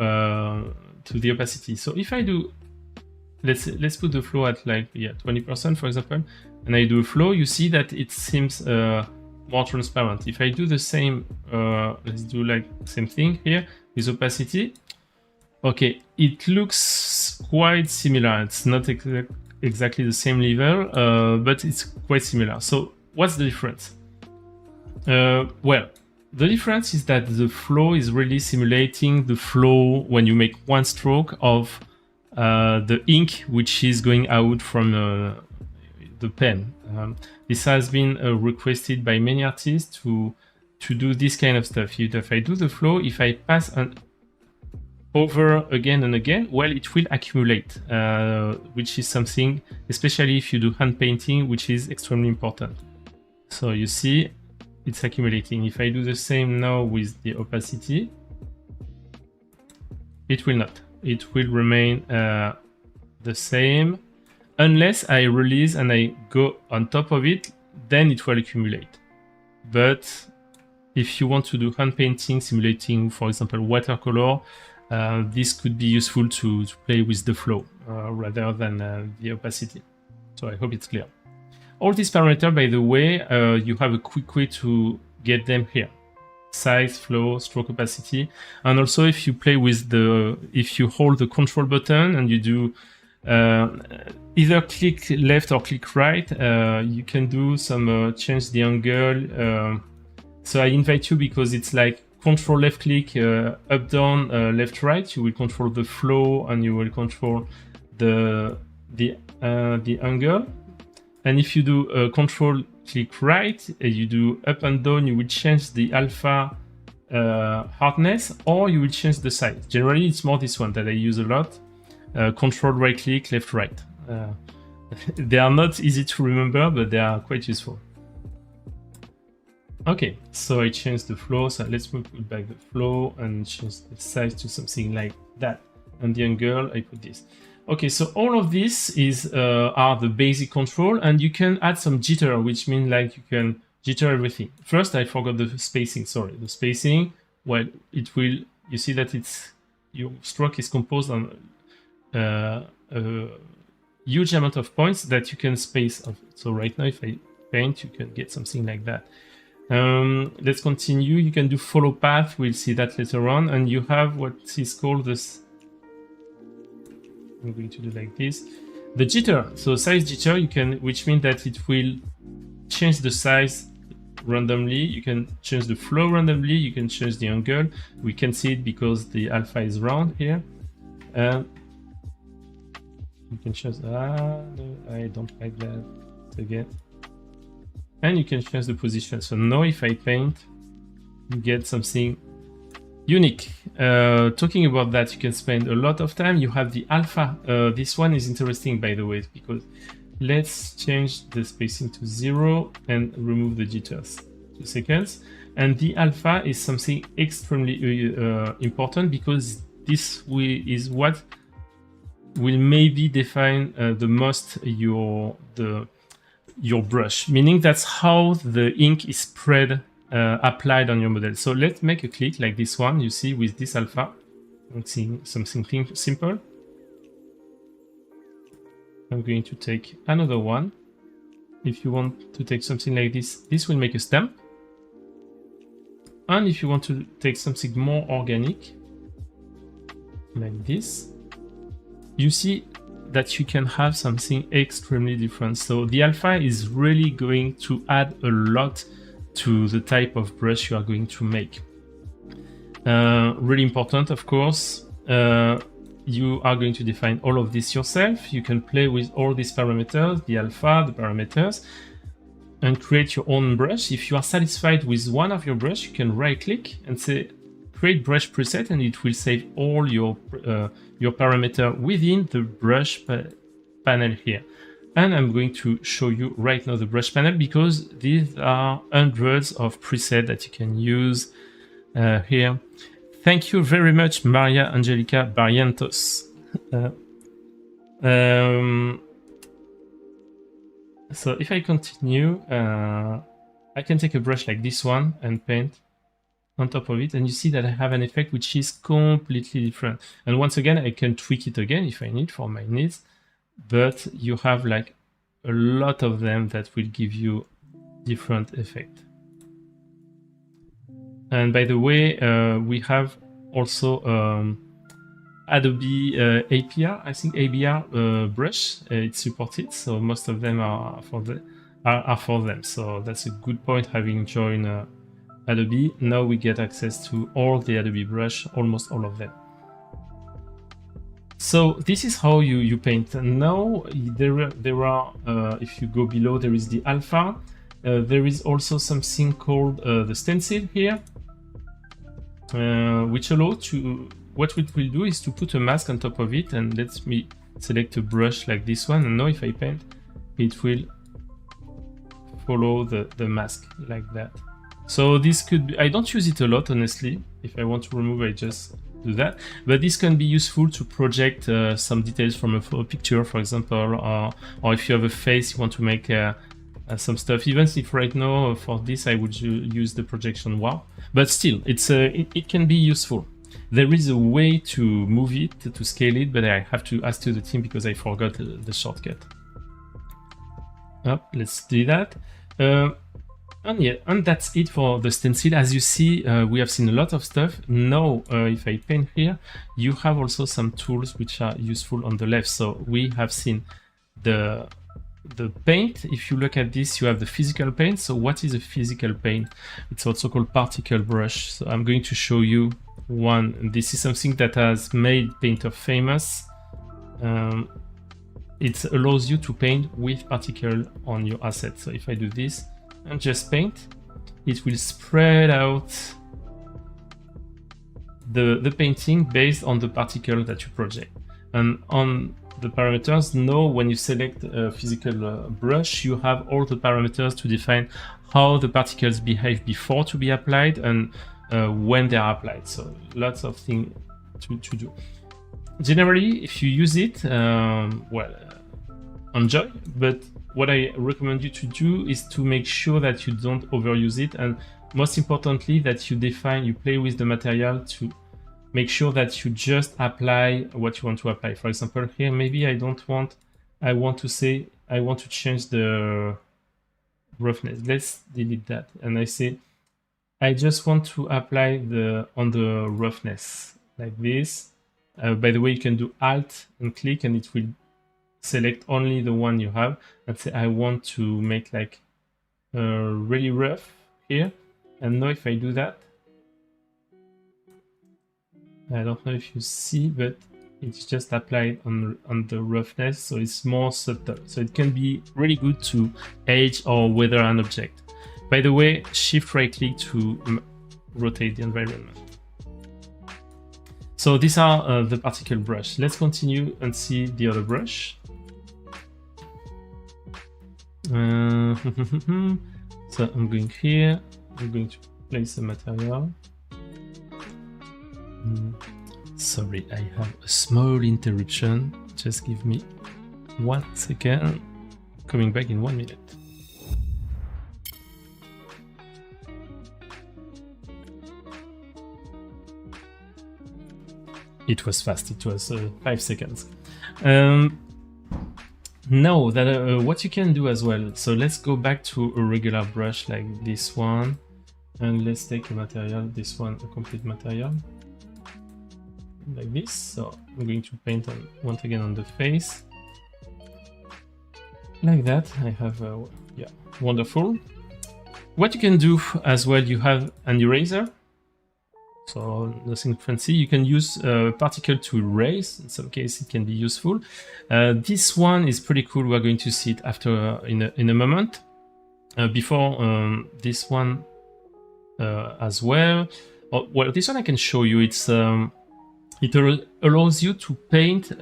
the opacity? So if I do, let's put the flow at like 20%, for example, and I do a flow, you see that it seems more transparent. If I do the same, let's do like same thing here with opacity. Okay, it looks quite similar. It's not exactly the same level, but it's quite similar. So what's the difference? Well, the difference is that the flow is really simulating the flow when you make one stroke of the ink which is going out from the pen. This has been requested by many artists to do this kind of stuff. If I do the flow, if I pass over again and again, well, it will accumulate, which is something, especially if you do hand painting, which is extremely important. So you see, it's accumulating. If I do the same now with the opacity, it will not. It will remain the same unless I release and I go on top of it, then it will accumulate. But if you want to do hand painting, simulating, for example, watercolor, this could be useful to play with the flow rather than the opacity. So I hope it's clear. All these parameters, by the way, you have a quick way to get them here. Size, flow, stroke opacity. And also if you play with if you hold the control button and you do either click left or click right, you can do some change the angle. So I invite you, because it's like control left click, up down, left right. You will control the flow and you will control the angle. And if you do control click right, you do up and down, you will change the alpha hardness, or you will change the size. Generally, it's more this one that I use a lot. Control right click, left right. They are not easy to remember, but they are quite useful. Okay, so I changed the flow. So let's put back the flow and change the size to something like that. And the angle, I put this. Okay, so all of this is are the basic control, and you can add some jitter, which means like you can jitter everything. First, I forgot the spacing. Sorry, the spacing. Well, it will. You see that it's your stroke is composed on a huge amount of points that you can space. So right now, if I paint, you can get something like that. Let's continue. You can do follow path. We'll see that later on, and you have what is called this. I'm going to do like this. The jitter, so size jitter, you can, which means that it will change the size randomly. You can change the flow randomly. You can change the angle. We can see it because the alpha is round here. And you can change. No, I don't like that again. And you can change the position. So now, if I paint, you get something unique. Talking about that, you can spend a lot of time. You have the alpha. This one is interesting, by the way, because let's change the spacing to 0 and remove the jitters. 2 seconds. And the alpha is something extremely important, because this is what will maybe define the most your brush. Meaning that's how the ink is spread. Applied on your model. So let's make a click like this one. You see with this alpha, I'm seeing something simple. I'm going to take another one. If you want to take something like this will make a stamp. And if you want to take something more organic, like this, you see that you can have something extremely different. So the alpha is really going to add a lot to the type of brush you are going to make. Really important, of course. You are going to define all of this yourself. You can play with all these parameters, the alpha, the parameters, and create your own brush. If you are satisfied with one of your brush, you can right click and say create brush preset, and it will save all your parameter within the brush panel here. And I'm going to show you right now the brush panel, because these are hundreds of presets that you can use here. Thank you very much, Maria Angelica Barrientos. So if I continue, I can take a brush like this one and paint on top of it, and you see that I have an effect which is completely different. And once again, I can tweak it again if I need for my needs. But you have like a lot of them that will give you different effect. And by the way, we have also Adobe APR, I think ABR brush. It's supported, so most of them are for them. So that's a good point, having joined Adobe. Now we get access to all the Adobe brush, almost all of them. So this is how you paint. And now there are if you go below, there is the alpha. There is also something called the stencil here, which allows to, what it will do is to put a mask on top of it. And let me select a brush like this one. And now if I paint, it will follow the mask like that. So this could be, I don't use it a lot, honestly. If I want to remove, I just do that. But this can be useful to project some details from a picture, for example, or if you have a face, you want to make some stuff. Even if right now for this I would use the projection wow, but still it can be useful. There is a way to move it, to scale it, but I have to ask to the team because I forgot the shortcut. Let's do that. And yeah, and that's it for the stencil. As you see, we have seen a lot of stuff. Now, if I paint here, you have also some tools which are useful on the left. So we have seen the paint. If you look at this, you have the physical paint. So what is a physical paint? It's also called particle brush. So I'm going to show you one. This is something that has made Painter famous. It allows you to paint with particle on your asset. So if I do this and just paint, it will spread out the painting based on the particle that you project. And on the parameters, now when you select a physical brush, you have all the parameters to define how the particles behave before to be applied and when they are applied. So lots of things to do. generally, if you use it, enjoy, but what I recommend you to do is to make sure that you don't overuse it, and most importantly that you play with the material to make sure that you just apply what you want to apply. For example, here maybe I want to change the roughness. Let's delete that, and I say I just want to apply on the roughness like this. By the way, you can do Alt and click, and it will select only the one you have, and say I want to make like really rough here. And now if I do that, I don't know if you see, but it's just applied on the roughness, so it's more subtle. So it can be really good to age or weather an object. By the way, shift right click to rotate the environment. So these are the particle brush. Let's continue and see the other brush. So I'm going here, I'm going to place the material. Sorry, I have a small interruption. Just give me 1 second. Coming back in 1 minute. It was fast, it was 5 seconds. Now that what you can do as well, so let's go back to a regular brush like this one, and let's take a material, this one, a complete material like this. So I'm going to paint on once again on the face like that. I have yeah, wonderful. What you can do as well, you have an eraser, so nothing fancy. You can use particle to erase. In some case it can be useful. This one is pretty cool. We're going to see it after in a moment. Before this one as well. Well, this one I can show you. It's it allows you to paint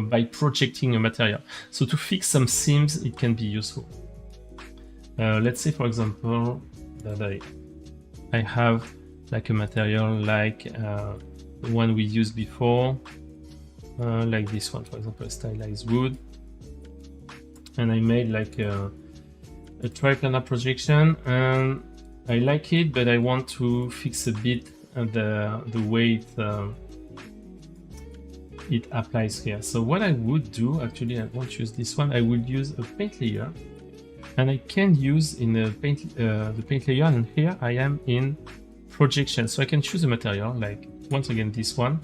by projecting a material. So to fix some seams, it can be useful. Let's say, for example, that I have like a material like the one we used before, like this one, for example, stylized wood, and I made like a triplanar projection, and I like it, but I want to fix a bit the way it applies here. So what I would do, actually I won't use this one, I would use a paint layer, and I can use in the paint layer, and here I am in projection, so I can choose a material like once again this one.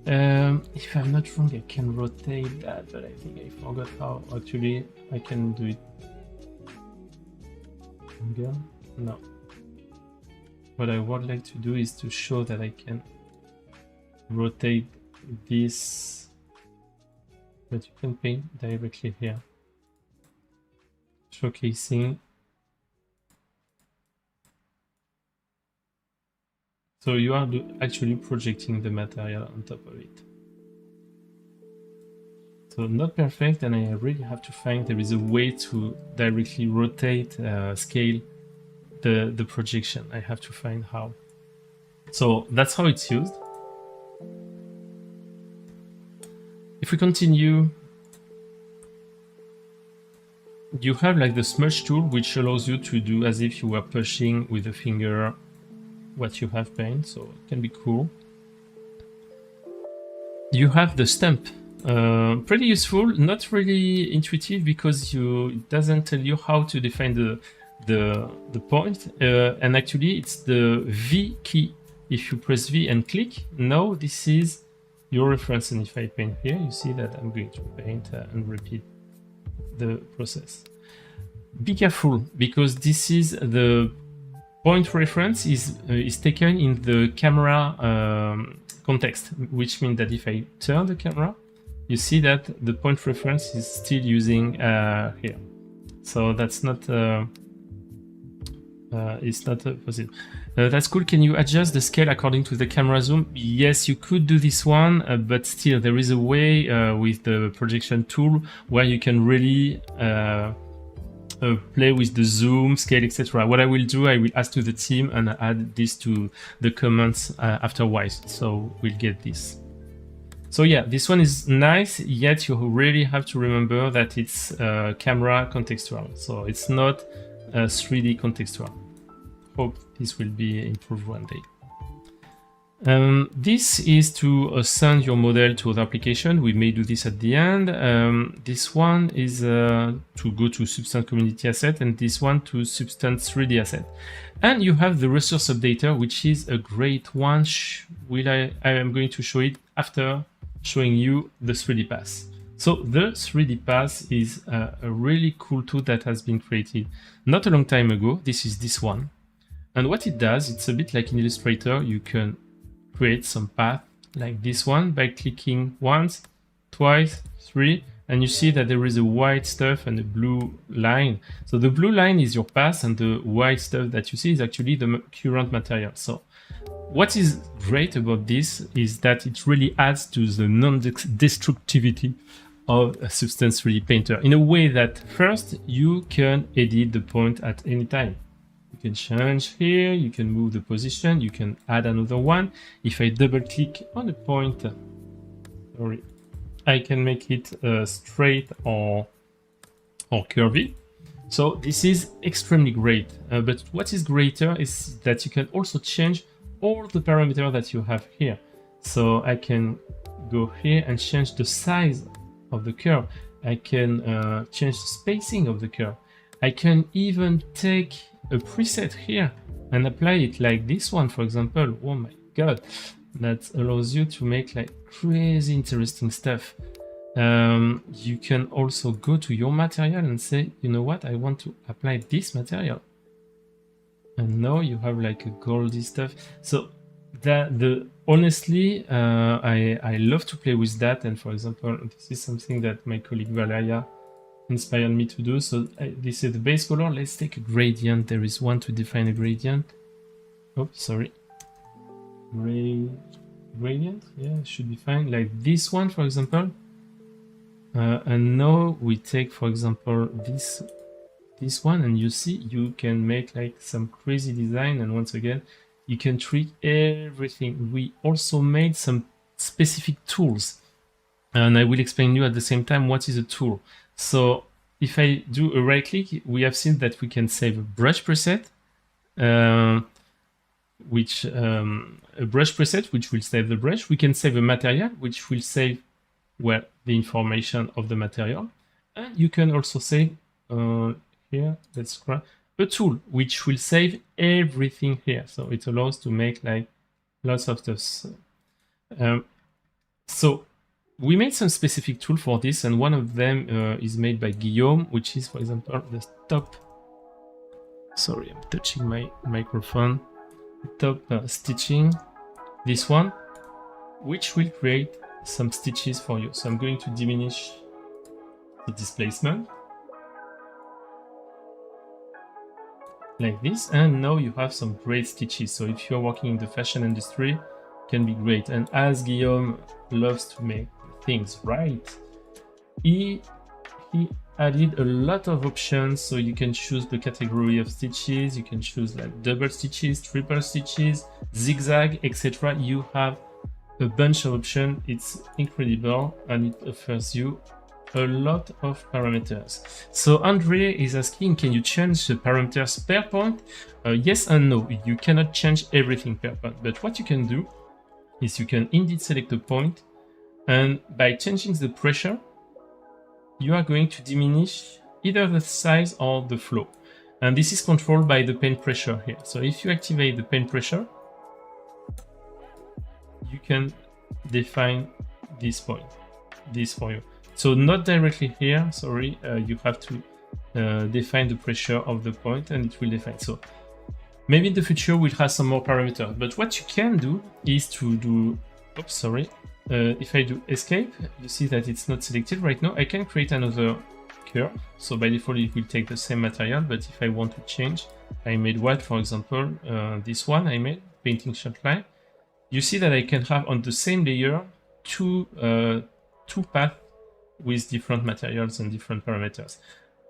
If I'm not wrong, I can rotate that, but I think I forgot how actually I can do it. No. What I would like to do is to show that I can rotate this, but you can paint directly here, showcasing. So you are actually projecting the material on top of it. So not perfect, and I really have to find there is a way to directly rotate, scale the projection. I have to find how. So that's how it's used. If we continue, you have like the smudge tool, which allows you to do as if you were pushing with a finger what you have painted, so it can be cool. You have the stamp, pretty useful, not really intuitive because it doesn't tell you how to define the point, and actually it's the V key. If you press V and click, now this is your reference, and if I paint here, you see that I'm going to paint and repeat the process. Be careful, because this is the point reference is taken in the camera context, which means that if I turn the camera, you see that the point reference is still using here. So that's not it's not possible. That's cool. Can you adjust the scale according to the camera zoom? Yes, you could do this one, but still there is a way with the projection tool where you can really play with the zoom, scale, etc. What I will do, I will ask to the team and add this to the comments afterwards, so we'll get this. So yeah, this one is nice, yet you really have to remember that it's camera contextual, so it's not 3D contextual. Hope this will be improved one day. This is to send your model to other application. We may do this at the end. This one is to go to Substance Community Asset, and this one to Substance 3D Asset. And you have the resource updater, which is a great one. I am going to show it after showing you the 3D Pass. So the 3D Pass is a really cool tool that has been created not a long time ago. This is this one. And what it does, it's a bit like in Illustrator. You can create some path like this one by clicking once, twice, three, and you see that there is a white stuff and a blue line. So the blue line is your path, and the white stuff that you see is actually the current material. So what is great about this is that it really adds to the non-destructivity of a Substance 3D Painter in a way that first you can edit the point at any time. You can change here, you can move the position, you can add another one. If I double click on a point, sorry, I can make it straight or curvy. So this is extremely great. But what is greater is that you can also change all the parameters that you have here. So I can go here and change the size of the curve. I can change the spacing of the curve. I can even take a preset here and apply it like this one, for example. Oh my god, that allows you to make like crazy interesting stuff. You can also go to your material and say, you know what, I want to apply this material, and now you have like a goldy stuff. So that honestly, I love to play with that. And for example, this is something that my colleague Valeria inspired me to do. So this is the base color. Let's take a gradient. There is one to define a gradient. Oh, sorry. Gradient, yeah, should be fine. Like this one, for example. And now we take, for example, this one, and you see you can make like some crazy design. And once again, you can treat everything. We also made some specific tools, and I will explain you at the same time what is a tool. So if I do a right click, we have seen that we can save a brush preset, which will save the brush. We can save a material, which will save, well, the information of the material. And you can also save here, let's grab a tool, which will save everything here. So it allows to make like lots of stuff. So we made some specific tool for this, and one of them is made by Guillaume, which is, for example, the top. Sorry, I'm touching my microphone. Top stitching, this one, which will create some stitches for you. So I'm going to diminish the displacement like this, and now you have some great stitches. So if you're working in the fashion industry, it can be great. And as Guillaume loves to make things right, he added a lot of options. So you can choose the category of stitches, you can choose like double stitches, triple stitches, zigzag, etc. You have a bunch of options. It's incredible, and it offers you a lot of parameters. So Andre is asking, can you change the parameters per point? Yes and no. You cannot change everything per point, but what you can do is you can indeed select a point, and by changing the pressure, you are going to diminish either the size or the flow. And this is controlled by the paint pressure here. So if you activate the paint pressure, you can define this point, this for you. So not directly here, sorry, you have to define the pressure of the point, and it will define. So maybe in the future we'll have some more parameters, but what you can do is to do, oops, sorry. If I do escape, you see that it's not selected right now. I can create another curve. So by default, it will take the same material, but if I want to change, I made what, for example, this one I made, painting shot line. You see that I can have on the same layer two paths with different materials and different parameters.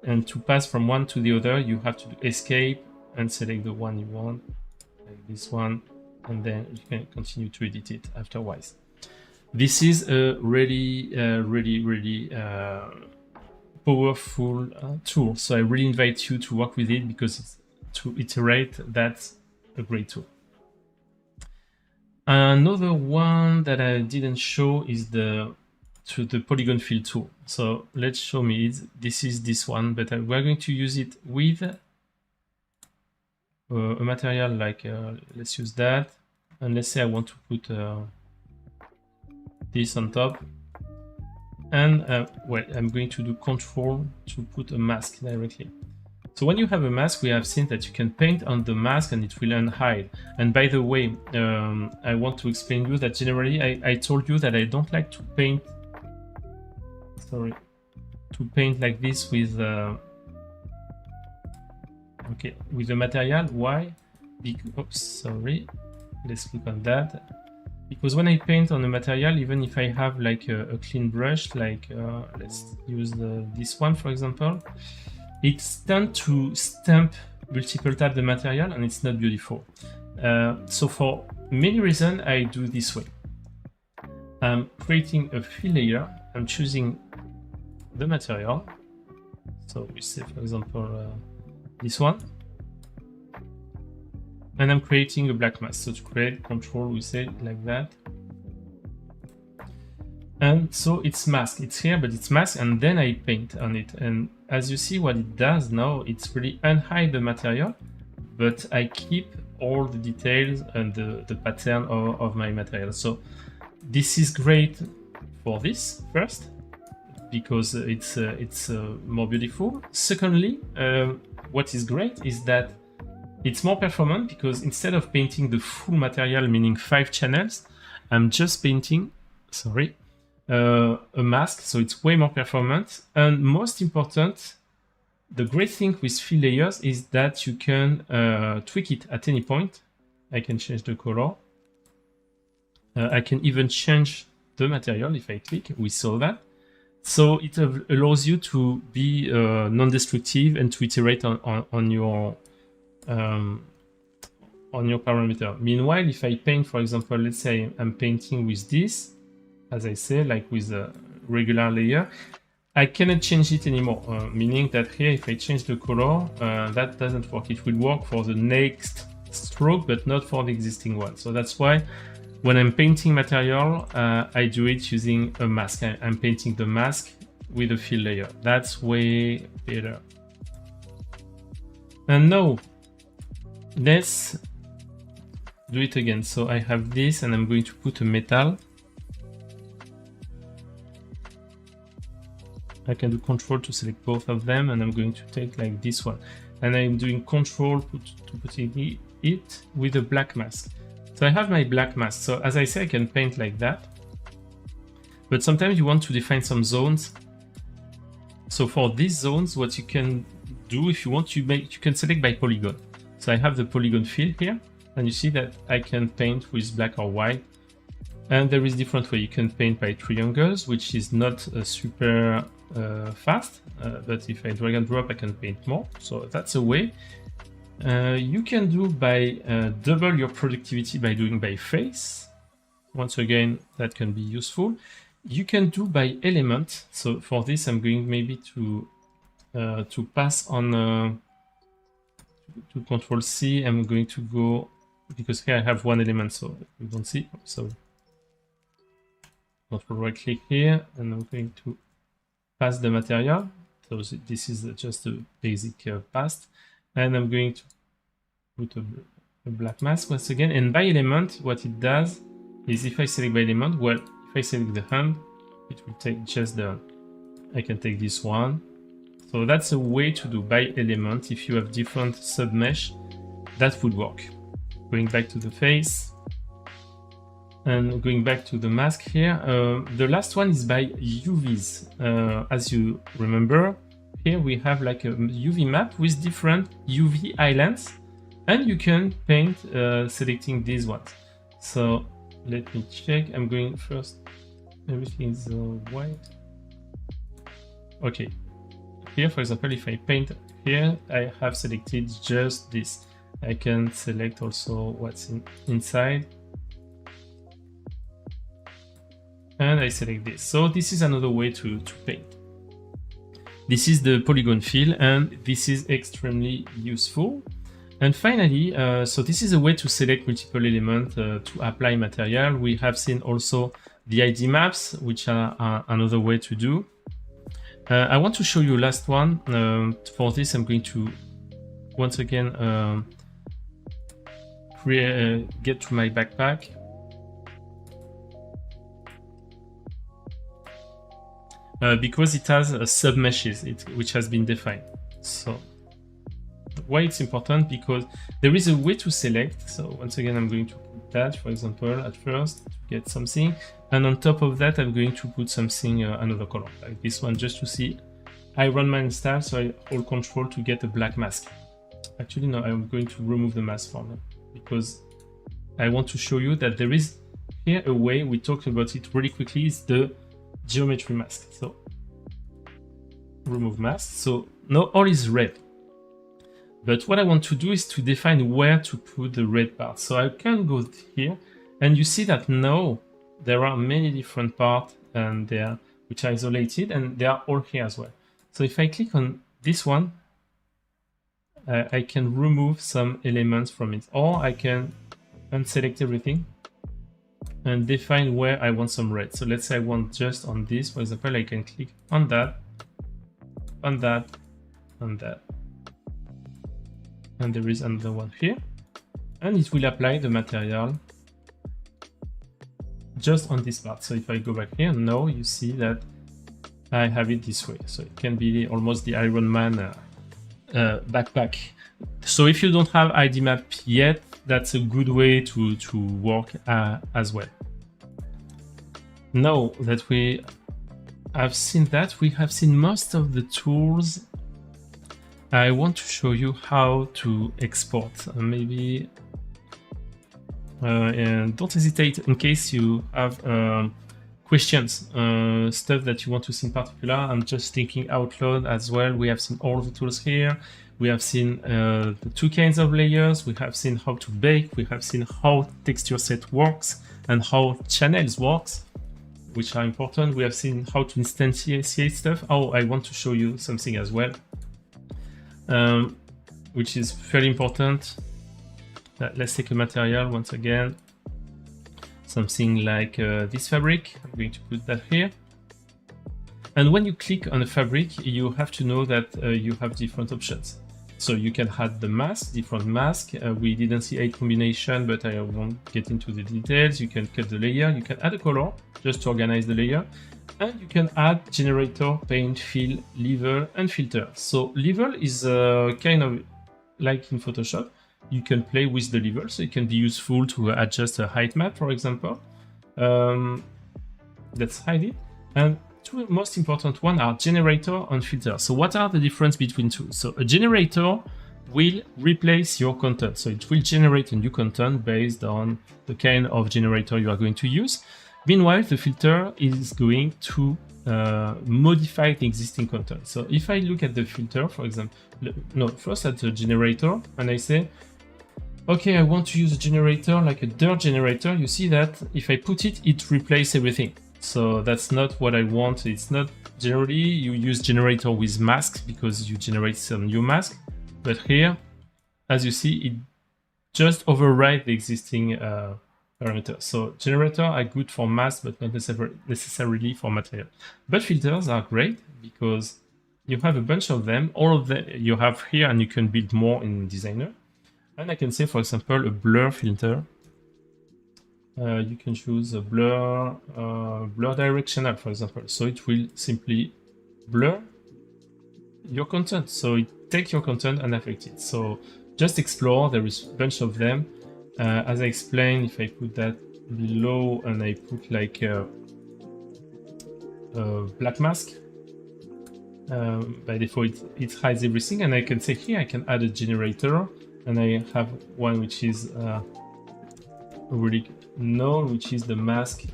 And to pass from one to the other, you have to do escape and select the one you want, like this one, and then you can continue to edit it afterwards. This is a really powerful tool. So I really invite you to work with it because it's, to iterate, that's a great tool. Another one that I didn't show is the polygon fill tool. So let's show me it. This is this one, but we're going to use it with a material like, let's use that. And let's say I want to put this on top. And well, I'm going to do Control to put a mask directly. So when you have a mask, we have seen that you can paint on the mask and it will unhide. And by the way, I want to explain to you that generally I told you that I don't like to paint, like this with with the material. Why? Oops, sorry. Let's click on that. Because when I paint on a material, even if I have like a clean brush, like let's use this one for example, it's done to stamp multiple tab the material and it's not beautiful. So for many reasons, I do this way. I'm creating a fill layer. I'm choosing the material. So we say, for example, this one. And I'm creating a black mask. So to create control, we say like that. And so it's masked. It's here, but it's masked, and then I paint on it. And as you see, what it does now, it's really unhide the material, but I keep all the details and the pattern of my material. So this is great for this first, because it's more beautiful. Secondly, what is great is that it's more performant, because instead of painting the full material, meaning 5 channels, I'm just painting, a mask, so it's way more performant. And most important, the great thing with fill layers is that you can tweak it at any point. I can change the color. I can even change the material if I click. We saw that. So it allows you to be non-destructive and to iterate on your parameter. Meanwhile, if I paint, for example, let's say I'm painting with this, as I say, like with a regular layer, I cannot change it anymore, meaning that here, if I change the color, that doesn't work. It will work for the next stroke, but not for the existing one. So that's why when I'm painting material, I do it using a mask. I'm painting the mask with a fill layer. That's way better. And now, let's do it again. So I have this, and I'm going to put a metal. I can do Control to select both of them, and I'm going to take like this one. And I'm doing Control to put it with a black mask. So I have my black mask. So as I say, I can paint like that. But sometimes you want to define some zones. So for these zones, what you can do, if you want, you can select by polygon. So I have the polygon fill here, and you see that I can paint with black or white. And there is different way. You can paint by triangles, which is not super fast, but if I drag and drop, I can paint more. So that's a way. You can do by double your productivity by doing by face. Once again, that can be useful. You can do by element. So for this, I'm going maybe to pass on to Control C. I'm going to go, because here I have one element, so you don't see. So Control right click here, and I'm going to pass the material. So this is just a basic pass, and I'm going to put a black mask once again. And by element, what it does is, if I select by element, well, if I select the hand, it will take just the, I can take this one. So that's a way to do by element. If you have different submesh, that would work. Going back to the face, and going back to the mask here, the last one is by UVs. As you remember, here we have like a UV map with different UV islands, and you can paint selecting these ones. So let me check. I'm going first. Everything is white. Okay. Here, for example, if I paint here, I have selected just this. I can select also what's inside. and I select this. So this is another way to paint. This is the polygon fill, and this is extremely useful. And finally, so this is a way to select multiple elements to apply material. We have seen also the ID maps, which are another way to do. I want to show you last one. For this, I'm going to once again get to my backpack. Because it has sub-meshes which has been defined. So why it's important? Because there is a way to select. So once again, I'm going to put that, for example, at first to get something. And on top of that, I'm going to put something, another color, like this one, just to see Iron Man style. So I hold Control to get a black mask. Actually, no, I'm going to remove the mask for now, because I want to show you that there is here a way, we talked about it really quickly, is the geometry mask. So remove mask. So now all is red. But what I want to do is to define where to put the red part. So I can go here, and you see that now there are many different parts, and they are which are isolated, and they are all here as well. So if I click on this one, I can remove some elements from it, or I can unselect everything and define where I want some red. So let's say I want just on this, for example, I can click on that, on that, on that. And there is another one here. And it will apply the material just on this part. So if I go back here, now you see that I have it this way. So it can be almost the Iron Man backpack. So if you don't have ID map yet, that's a good way to work as well. Now that we have seen that, we have seen most of the tools. I want to show you how to export. Maybe and don't hesitate in case you have questions, stuff that you want to see in particular. I'm just thinking out loud as well. We have seen all the tools here. We have seen the two kinds of layers. We have seen how to bake. We have seen how TextureSet works and how channels works, which are important. We have seen how to instantiate stuff. Oh, I want to show you something as well, which is very important. Let's take a material once again, something like this fabric. I'm going to put that here. And when you click on a fabric, you have to know that you have different options. So you can add the mask, different mask. We didn't see a combination, but I won't get into the details. You can cut the layer. You can add a color just to organize the layer. And you can add generator, paint, fill, level, and filter. So level is kind of like in Photoshop. You can play with the level, so it can be useful to adjust a height map, for example. Let's hide it. And two most important ones are generator and filter. So what are the difference between two? So a generator will replace your content. So it will generate a new content based on the kind of generator you are going to use. Meanwhile, the filter is going to modify the existing content. So if I look at the filter, for example, no, first at the generator, and I say, okay, I want to use a generator like a dirt generator. You see that if I put it, it replaces everything. So that's not what I want. It's not generally you use generator with masks because you generate some new mask. But here, as you see, it just overrides the existing parameters. So generators are good for masks, but not necessarily for material. But filters are great because you have a bunch of them. All of them you have here, and you can build more in Designer. And I can say, for example, a blur filter. You can choose a blur directional, for example. So it will simply blur your content. So it takes your content and affects it. So just explore. There is a bunch of them. As I explained, if I put that below and I put like a black mask, by default it hides everything. And I can say here I can add a generator, and I have one which is really known, which is the mask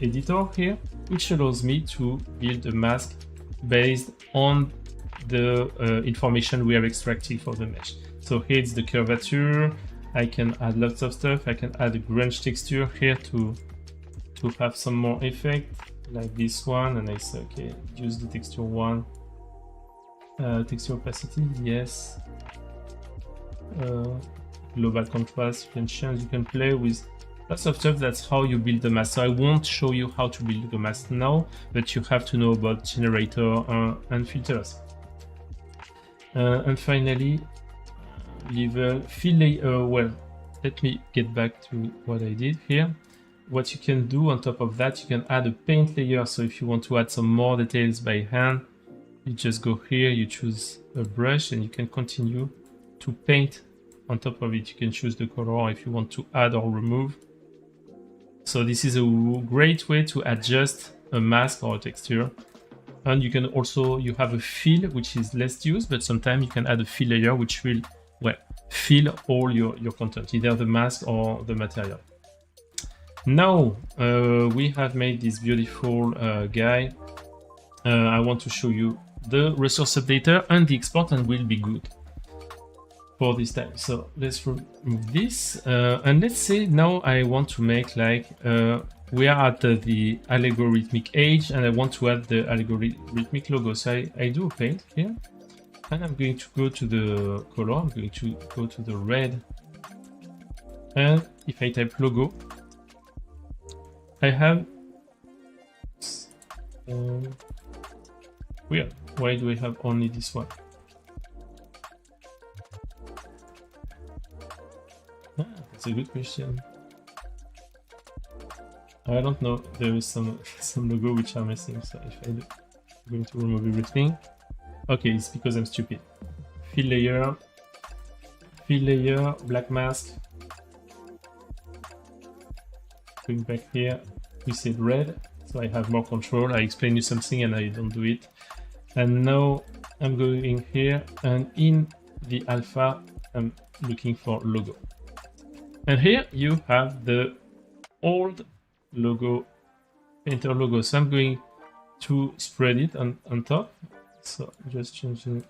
editor here, which allows me to build a mask based on the information we have extracted for the mesh. So here it's the curvature. I can add lots of stuff. I can add a grunge texture here to to have some more effect, like this one, and I say, okay, use the texture one. Texture opacity, yes. Global contrast, you can change, you can play with lots of stuff. That's how you build the mask. So I won't show you how to build the mask now, but you have to know about generator and filters. And finally, level fill layer. Well, let me get back to what I did here. What you can do on top of that, you can add a paint layer. So if you want to add some more details by hand, you just go here, you choose a brush, and you can continue to paint on top of it. You can choose the color if you want to add or remove. So this is a great way to adjust a mask or a texture. And you can also, you have a fill, which is less used, but sometimes you can add a fill layer, which will, well, fill all your content, either the mask or the material. Now we have made this beautiful guy. I want to show you the resource updater and the export, and will be good for this time. So let's remove this, and let's say now I want to make like we are at the algorithmic age, and I want to add the algorithmic logo. So I do a paint here, and I'm going to go to the color. I'm going to go to the red, and if I type logo, I have weird. Why do I have only this one? That's a good question. I don't know. There is some logo which are missing. So if I'm going to remove everything. Okay, it's because I'm stupid. Fill layer, black mask. Going back here, we said red, so I have more control. I explain you something and I don't do it. And now I'm going here, and in the alpha, I'm looking for logo. And here you have the old logo, painter logo. So I'm going to spread it on top. So just changing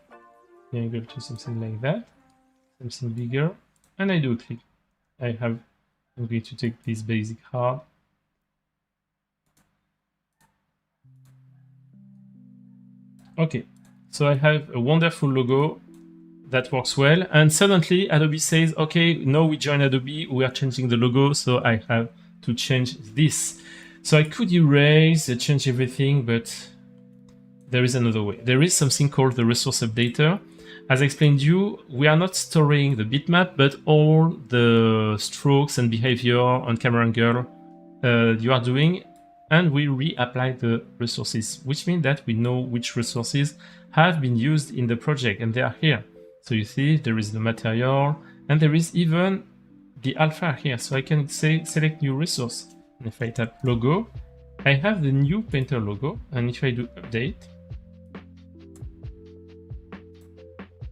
the angle to something like that, something bigger, and I do a click. I'm going to take this basic hard. Okay, so I have a wonderful logo that works well, and suddenly Adobe says, okay, now we join Adobe, we are changing the logo, so I have to change this. So I could erase, change everything, but there is another way. There is something called the resource updater. As I explained to you, we are not storing the bitmap, but all the strokes and behavior and camera angle you are doing, and we reapply the resources, which means that we know which resources have been used in the project, and they are here. So you see, there is the material, and there is even the alpha here. So I can say select new resource. And if I tap logo, I have the new painter logo, and if I do update,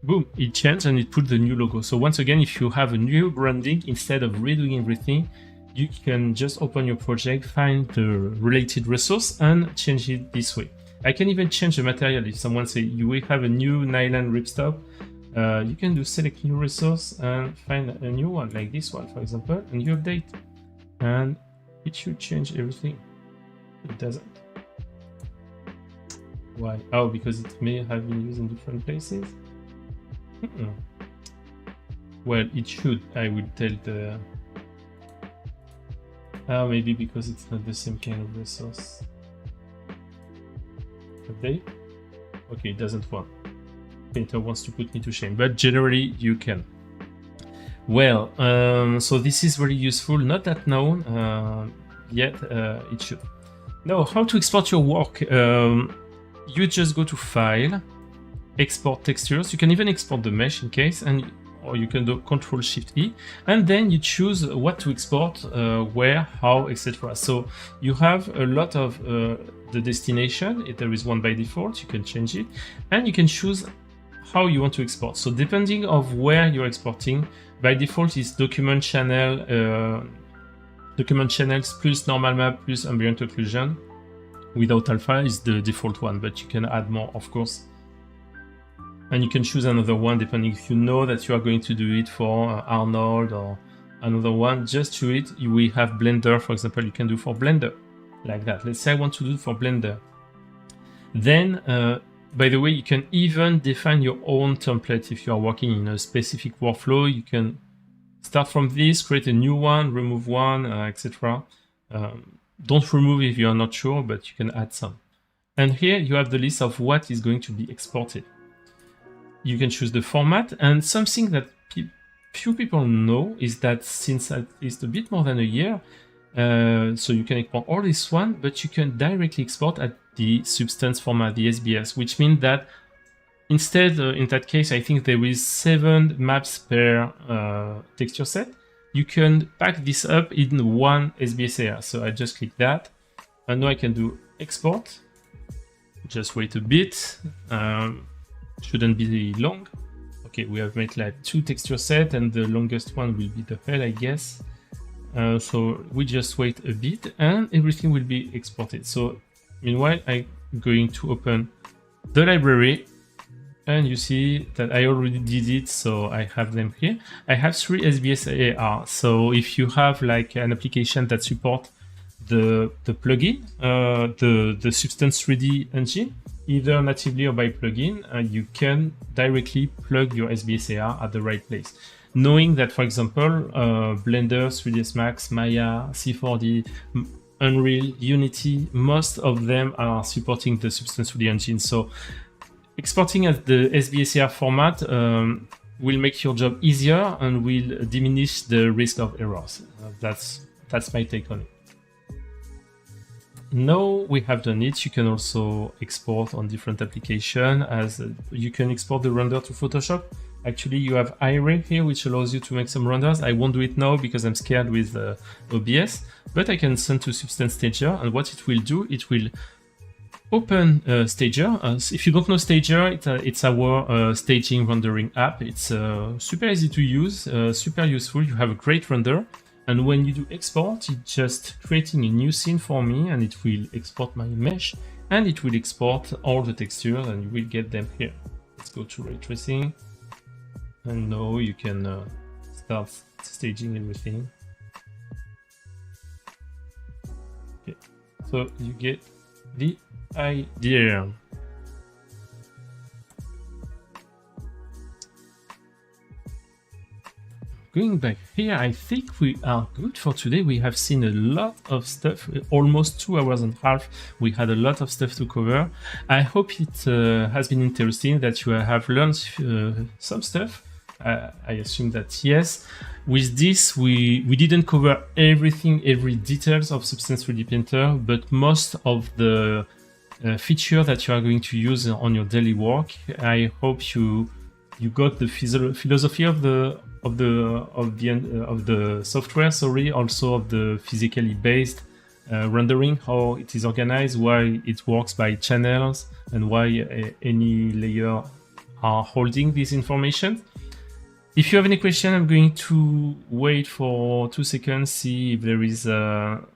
boom, it changed and it put the new logo. So once again, if you have a new branding, instead of redoing everything, you can just open your project, find the related resource, and change it this way. I can even change the material. If someone say you will have a new nylon ripstop, you can do select new resource and find a new one, like this one, for example, and you update. And it should change everything. It doesn't. Why? Oh, because it may have been used in different places. Well, it should. I will tell the... maybe because it's not the same kind of resource. Update? Okay, it doesn't work. Painter wants to put me to shame, but generally you can. Well, so this is very useful. Not that known yet. It should. Now, how to export your work? You just go to File, Export Textures. You can even export the mesh in case, or you can do Ctrl-Shift-E, and then you choose what to export, where, how, etc. So you have a lot of the destination. If there is one by default, you can change it, and you can choose how you want to export. So depending of where you're exporting, by default is document channel, document channels plus normal map plus ambient occlusion. Without alpha is the default one, but you can add more, of course. And you can choose another one depending if you know that you are going to do it for Arnold or another one. Just to it, we have Blender, for example, you can do for Blender. like that. Let's say I want to do it for Blender. Then, by the way, you can even define your own template if you are working in a specific workflow. You can start from this, create a new one, remove one, etc. Don't remove if you are not sure, but you can add some. And here you have the list of what is going to be exported. You can choose the format, and something that few people know is that since at least a bit more than a year, so you can export all this one, but you can directly export at the substance format, the SBS, which means that instead, in that case, I think there is 7 maps per texture set. You can pack this up in one SBS layer. So I just click that, and now I can do export. Just wait a bit. Shouldn't be long. Okay, we have made like 2 texture sets, and the longest one will be the hell, I guess. So we just wait a bit, and everything will be exported. So meanwhile, I'm going to open the library, and you see that I already did it, so I have them here. I have 3 SBS AR. So if you have like an application that supports the plugin, the Substance 3D engine, either natively or by plugin, you can directly plug your SBS AR at the right place. Knowing that, for example, Blender, 3ds Max, Maya, C4D, Unreal, Unity, most of them are supporting the Substance 3D engine. So exporting at the SBS AR format will make your job easier and will diminish the risk of errors. That's my take on it. Now we have done it, you can also export on different applications, as you can export the render to Photoshop. Actually, you have iRay here, which allows you to make some renders. I won't do it now because I'm scared with OBS, but I can send to Substance Stager, and what it will do, it will open Stager. If you don't know Stager, it's our staging rendering app. It's super easy to use, super useful. You have a great render. And when you do export, it's just creating a new scene for me, and it will export my mesh, and it will export all the textures, and you will get them here. Let's go to ray tracing, and now you can start staging everything. Okay, so you get the idea. Going back here, I think we are good for today. We have seen a lot of stuff, almost 2 hours and a half. We had a lot of stuff to cover. I hope it has been interesting, that you have learned some stuff. I assume that yes. With this, we didn't cover everything, every details of Substance 3D Painter, but most of the features that you are going to use on your daily work. I hope you got the philosophy of the software, sorry, also of the physically based rendering, how it is organized, why it works by channels, and why any layer are holding this information. If you have any question, I'm going to wait for 2 seconds, see if there is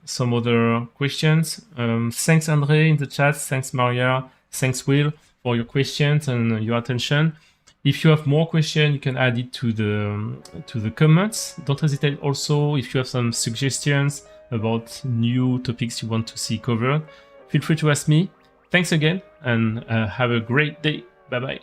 some other questions. Thanks Andre in the chat, thanks Maria, thanks Will for your questions and your attention. If you have more questions, you can add it to the comments. Don't hesitate also, if you have some suggestions about new topics you want to see covered, feel free to ask me. Thanks again, and have a great day. Bye-bye.